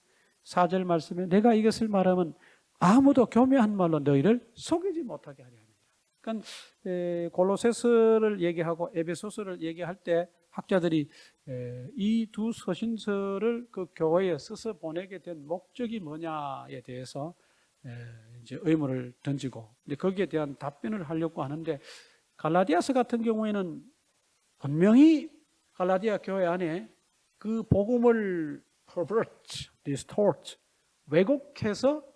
4절 말씀에 내가 이것을 말하면 아무도 교묘한 말로 너희를 속이지 못하게 하려 합니다. 그러니까 골로새서를 얘기하고 에베소서를 얘기할 때 학자들이 이 두 서신서를 그 교회에 써서 보내게 된 목적이 뭐냐에 대해서 이제 의문을 던지고 이제 거기에 대한 답변을 하려고 하는데, 갈라디아서 같은 경우에는 분명히 갈라디아 교회 안에 그 복음을 pervert, distort, 왜곡해서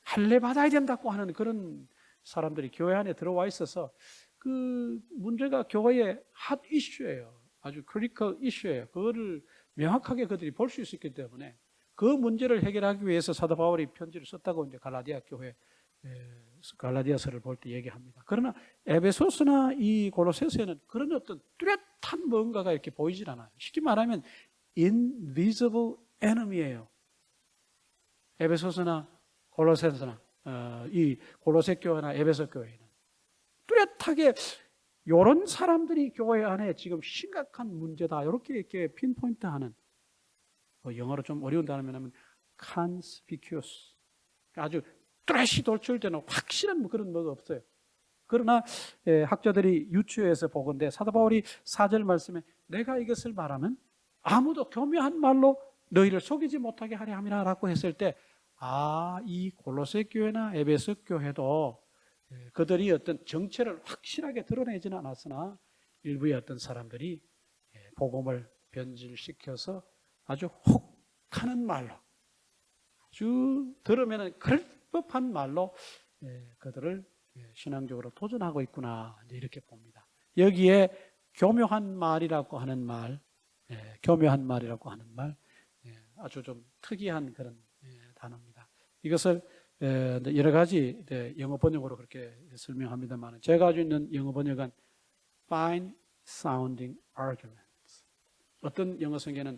할례 받아야 된다고 하는 그런 사람들이 교회 안에 들어와 있어서 그 문제가 교회의 핫 이슈예요. 아주 크리티컬 이슈예요. 그거를 명확하게 그들이 볼 수 있었기 때문에 그 문제를 해결하기 위해서 사도 바울이 편지를 썼다고 이제 갈라디아 교회 갈라디아서를 볼 때 얘기합니다. 그러나 에베소서나 이 골로새서에는 그런 어떤 뚜렷한 뭔가가 이렇게 보이질 않아요. 쉽게 말하면 invisible enemy예요. 에베소서나 골로새서나 이 골로새 교회나 에베소 교회는 뚜렷하게 이런 사람들이 교회 안에 지금 심각한 문제다, 이렇게 핀포인트하는, 영어로 좀 어려운 단어면 conspicuous, 아주 뚜렷이 돌출되는 확실한 그런 뭐가 없어요. 그러나 학자들이 유추해서 보건대 사도 바울이 4절 말씀에 내가 이것을 말하면 아무도 교묘한 말로 너희를 속이지 못하게 하려 함이라 라고 했을 때, 이 골로새 교회나 에베소 교회도 그들이 어떤 정체를 확실하게 드러내지는 않았으나 일부의 어떤 사람들이 복음을 변질시켜서 아주 혹하는 말로, 아주 들으면 그럴 법한 말로 그들을 신앙적으로 도전하고 있구나, 이렇게 봅니다. 여기에 교묘한 말이라고 하는 말, 교묘한 말이라고 하는 말, 아주 좀 특이한 그런 단어입니다. 이것을 여러 가지 영어 번역으로 그렇게 설명합니다만 제가 가지고 있는 영어 번역은 fine sounding arguments. 어떤 영어 성경에는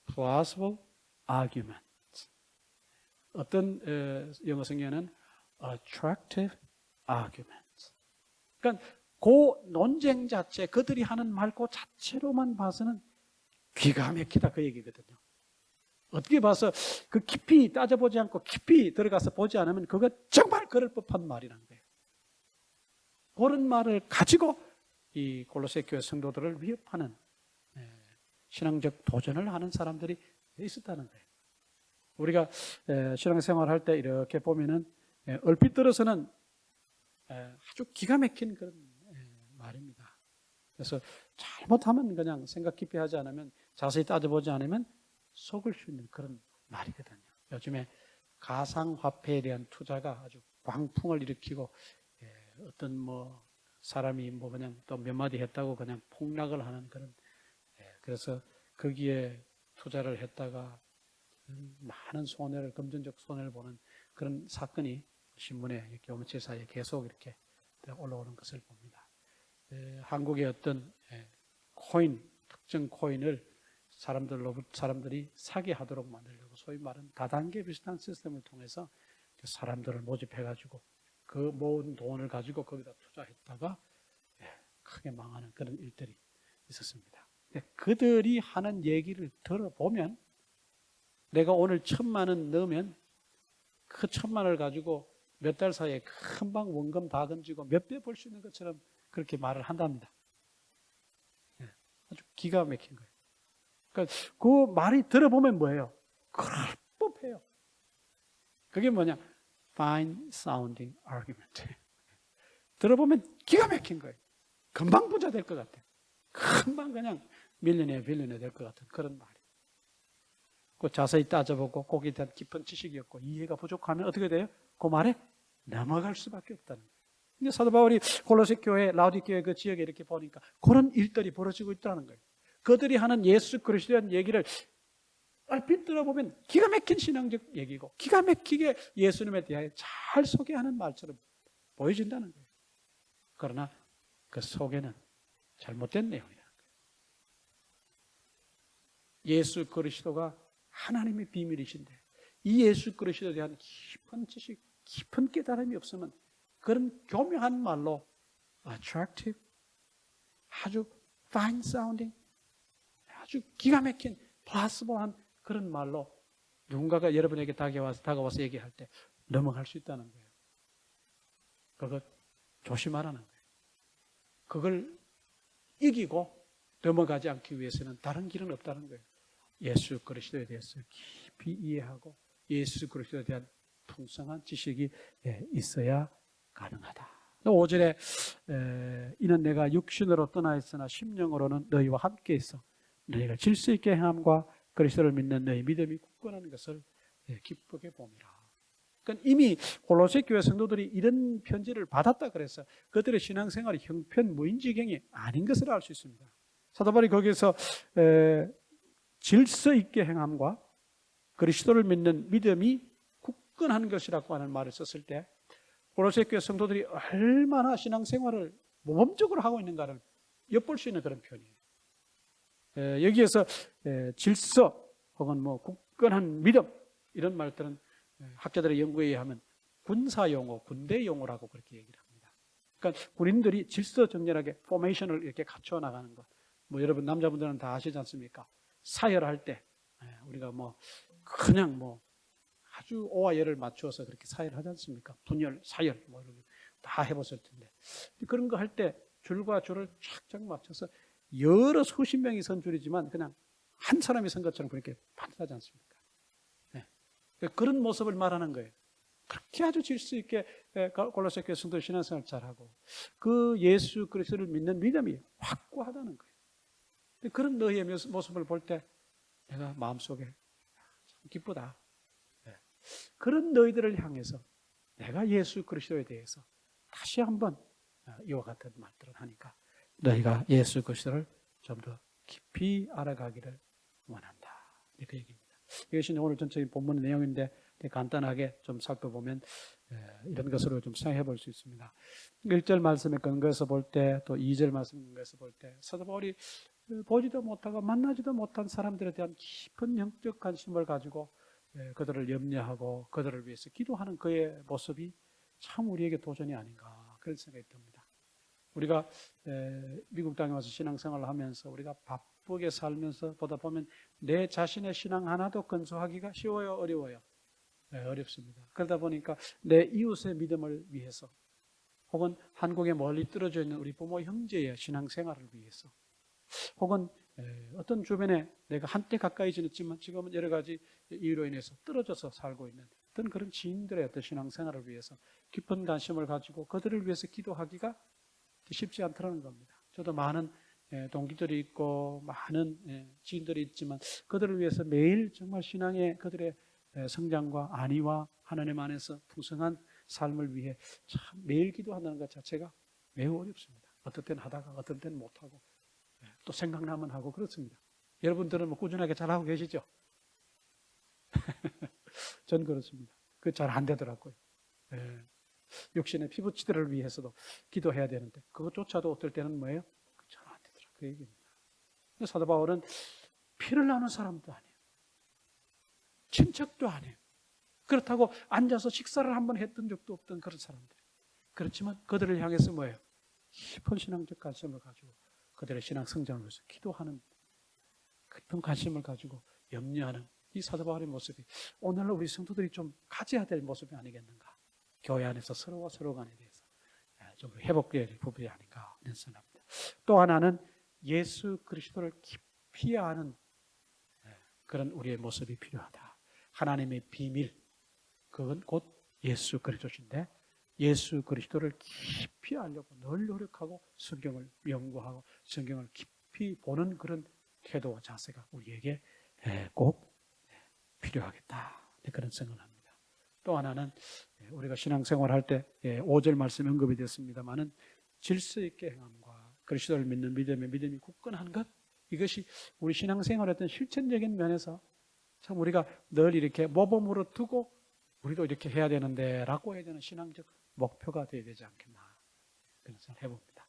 plausible arguments. 어떤 영어 성경에는 attractive arguments. 그러니까 그 논쟁 자체, 그들이 하는 말 그 자체로만 봐서는 기가 막히다 그 얘기거든요. 어떻게 봐서 그 깊이 따져보지 않고 깊이 들어가서 보지 않으면 그거 정말 그럴 법한 말이라는 거예요. 그런 말을 가지고 이 골로새 교회 성도들을 위협하는 신앙적 도전을 하는 사람들이 있었다는 거예요. 우리가 신앙생활 할 때 이렇게 보면은 얼핏 들어서는 아주 기가 막힌 그런 말입니다. 그래서 잘못하면 그냥 생각 깊이 하지 않으면 자세히 따져보지 않으면 속을 수 있는 그런 말이거든요. 요즘에 가상화폐에 대한 투자가 아주 광풍을 일으키고 어떤 뭐 사람이 뭐 그냥 또 몇 마디 했다고 그냥 폭락을 하는 그런 그래서 거기에 투자를 했다가 많은 손해를 금전적 손해를 보는 그런 사건이 신문에 이렇게 오며칠 사이에 계속 이렇게 올라오는 것을 봅니다. 한국의 어떤 코인 특정 코인을 사람들이 사기하도록 만들려고 소위 말하는 다단계 비슷한 시스템을 통해서 사람들을 모집해가지고 그 모은 돈을 가지고 거기다 투자했다가 크게 망하는 그런 일들이 있었습니다. 그들이 하는 얘기를 들어보면 내가 오늘 1,000만 원 넣으면 그 1,000만 원을 가지고 몇 달 사이에 금방 원금 다 건지고 몇 배 벌 수 있는 것처럼 그렇게 말을 한답니다. 아주 기가 막힌 거예요. 그러니까 그 말이 들어보면 뭐예요? 그럴 법해요. 그게 뭐냐? fine sounding argument. 들어보면 기가 막힌 거예요. 금방 부자 될 것 같아요. 금방 그냥 밀리언에 빌리언에 될 것 같은 그런 말이에요. 그 자세히 따져보고 거기에 대한 깊은 지식이 없고 이해가 부족하면 어떻게 돼요? 그 말에 넘어갈 수밖에 없다는 거예요. 근데 사도 바울이 골로새 교회, 라우디게아 그 지역에 이렇게 보니까 그런 일들이 벌어지고 있다는 거예요. 그들이 하는 예수 그리스도에 대한 얘기를 얼핏 들어보면 기가 막힌 신앙적 얘기고 기가 막히게 예수님에 대하여 잘 소개하는 말처럼 보여진다는 거예요. 그러나 그 속에는 잘못된 내용이라는 거예요. 예수 그리스도가 하나님의 비밀이신데 이 예수 그리스도에 대한 깊은 지식, 깊은 깨달음이 없으면 그런 교묘한 말로 attractive, 아주 fine sounding, 아주 기가 막힌 plausible 그런 말로 누군가가 여러분에게 다가와서 얘기할 때 넘어갈 수 있다는 거예요. 그걸 조심하라는 거예요. 그걸 이기고 넘어가지 않기 위해서는 다른 길은 없다는 거예요. 예수 그리스도에 대해서 깊이 이해하고 예수 그리스도에 대한 풍성한 지식이 있어야 가능하다. 5절에 이는 내가 육신으로 떠나 있으나 심령으로는 너희와 함께 있어 너희가 질서 있게 행함과 그리스도를 믿는 너희 믿음이 굳건한 것을 기쁘게 봄이라. 그러니까 이미 골로새 교회 성도들이 이런 편지를 받았다 그래서 그들의 신앙생활이 형편무인지경이 아닌 것을 알 수 있습니다. 사도 바울이 거기에서 질서 있게 행함과 그리스도를 믿는 믿음이 굳건한 것이라고 하는 말을 썼을 때 골로새 교회 성도들이 얼마나 신앙생활을 모범적으로 하고 있는가를 엿볼 수 있는 그런 표현이에요. 여기에서 질서 혹은 뭐 굳건한 믿음 이런 말들은 학자들의 연구에 의하면 군사용어, 군대용어라고 그렇게 얘기를 합니다. 그러니까 군인들이 질서정연하게 포메이션을 이렇게 갖춰 나가는 것. 뭐 여러분 남자분들은 다 아시지 않습니까? 사열할 때 우리가 뭐 그냥 뭐 아주 오와 열을 맞추어서 그렇게 사열하지 않습니까? 분열, 사열 뭐 이런 다 해봤을 텐데 그런 거 할 때 줄과 줄을 착착 맞춰서 여러 수십 명이 선 줄이지만 그냥 한 사람이 선 것처럼 그렇게 반듯하지 않습니까? 그런 모습을 말하는 거예요. 그렇게 아주 질서 있게 골로새 교회 성도 신앙생활 잘하고 그 예수 그리스도를 믿는 믿음이 확고하다는 거예요. 그런 너희의 모습을 볼 때 내가 마음속에 참 기쁘다. 그런 너희들을 향해서 내가 예수 그리스도에 대해서 다시 한번 이와 같은 말들을 하니까 너희가 예수 그리스도를 좀 더 깊이 알아가기를 원한다. 그 얘기입니다. 이것이 오늘 전체적인 본문의 내용인데 간단하게 좀 살펴보면 이런 것으로 좀 생각해 볼 수 있습니다. 1절 말씀에 근거해서 볼 때, 또 2절 말씀에 근거해서 볼 때, 사도 바울이 보지도 못하고 만나지도 못한 사람들에 대한 깊은 영적 관심을 가지고 그들을 염려하고 그들을 위해서 기도하는 그의 모습이 참 우리에게 도전이 아닌가, 그런 생각이 듭니다. 우리가 미국 땅에 와서 신앙생활을 하면서 우리가 바쁘게 살면서 보다 보면 내 자신의 신앙 하나도 건조하기가 쉬워요, 어려워요? 어렵습니다. 그러다 보니까 내 이웃의 믿음을 위해서, 혹은 한국에 멀리 떨어져 있는 우리 부모 형제의 신앙생활을 위해서, 혹은 어떤 주변에 내가 한때 가까이 지냈지만 지금은 여러 가지 이유로 인해서 떨어져서 살고 있는 어떤 그런 지인들의 어떤 신앙생활을 위해서 깊은 관심을 가지고 그들을 위해서 기도하기가 쉽지 않더라는 겁니다. 저도 많은 동기들이 있고 많은 지인들이 있지만 그들을 위해서 매일 정말 신앙의 그들의 성장과 안위와 하나님 안에서 풍성한 삶을 위해 참 매일 기도한다는 것 자체가 매우 어렵습니다. 어떤 때는 하다가 어떤 때는 못하고 또 생각나면 하고 그렇습니다. 여러분들은 뭐 꾸준하게 잘하고 계시죠? 전 그렇습니다. 그 잘 안 되더라고요. 육신의 피부치들을 위해서도 기도해야 되는데 그것조차도 어떨 때는 뭐예요? 잘 안 되더라, 그 얘기입니다. 사도 바울은 피를 나눈 사람도 아니에요. 친척도 아니에요. 그렇다고 앉아서 식사를 한번 했던 적도 없던 그런 사람들. 그렇지만 그들을 향해서 뭐예요? 깊은 신앙적 관심을 가지고 그들의 신앙 성장을 위해서 기도하는 깊은 관심을 가지고 염려하는 이 사도 바울의 모습이 오늘날 우리 성도들이 좀 가져야 될 모습이 아니겠는가. 교회 안에서 서로가 서로 간에 대해서 좀 회복되어야 될 부분이 아닌가 이런 생각합니다. 또 하나는 예수 그리스도를 깊이 아는 그런 우리의 모습이 필요하다. 하나님의 비밀, 그건 곧 예수 그리스도신데 예수 그리스도를 깊이 알려고 늘 노력하고 성경을 연구하고 성경을 깊이 보는 그런 태도와 자세가 우리에게 꼭 필요하겠다, 그런 생각을 합니다. 또 하나는 우리가 신앙생활 할 때 5절 말씀 언급이 됐습니다마는 질서 있게 행함과 그리스도를 믿는 믿음이 굳건한 것, 이것이 우리 신앙생활의 어떤 실천적인 면에서 참 우리가 늘 이렇게 모범으로 두고 우리도 이렇게 해야 되는데 라고 해야 되는 신앙적 목표가 되어야 되지 않겠나, 그런 생각을 해봅니다.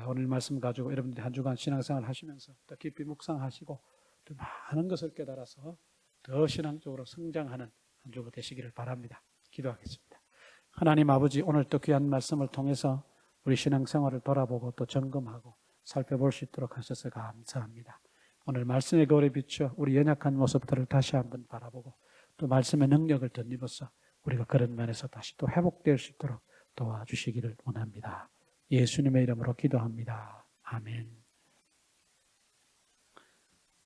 오늘 말씀 가지고 여러분들이 한 주간 신앙생활 하시면서 또 깊이 묵상하시고 또 많은 것을 깨달아서 더 신앙적으로 성장하는 한 주가 되시기를 바랍니다. 기도하겠습니다. 하나님 아버지, 오늘 또 귀한 말씀을 통해서 우리 신앙생활을 돌아보고 또 점검하고 살펴볼 수 있도록 하셔서 감사합니다. 오늘 말씀의 거울에 비추어 우리 연약한 모습들을 다시 한번 바라보고 또 말씀의 능력을 덧입어서 우리가 그런 면에서 다시 또 회복될 수 있도록 도와주시기를 원합니다. 예수님의 이름으로 기도합니다. 아멘.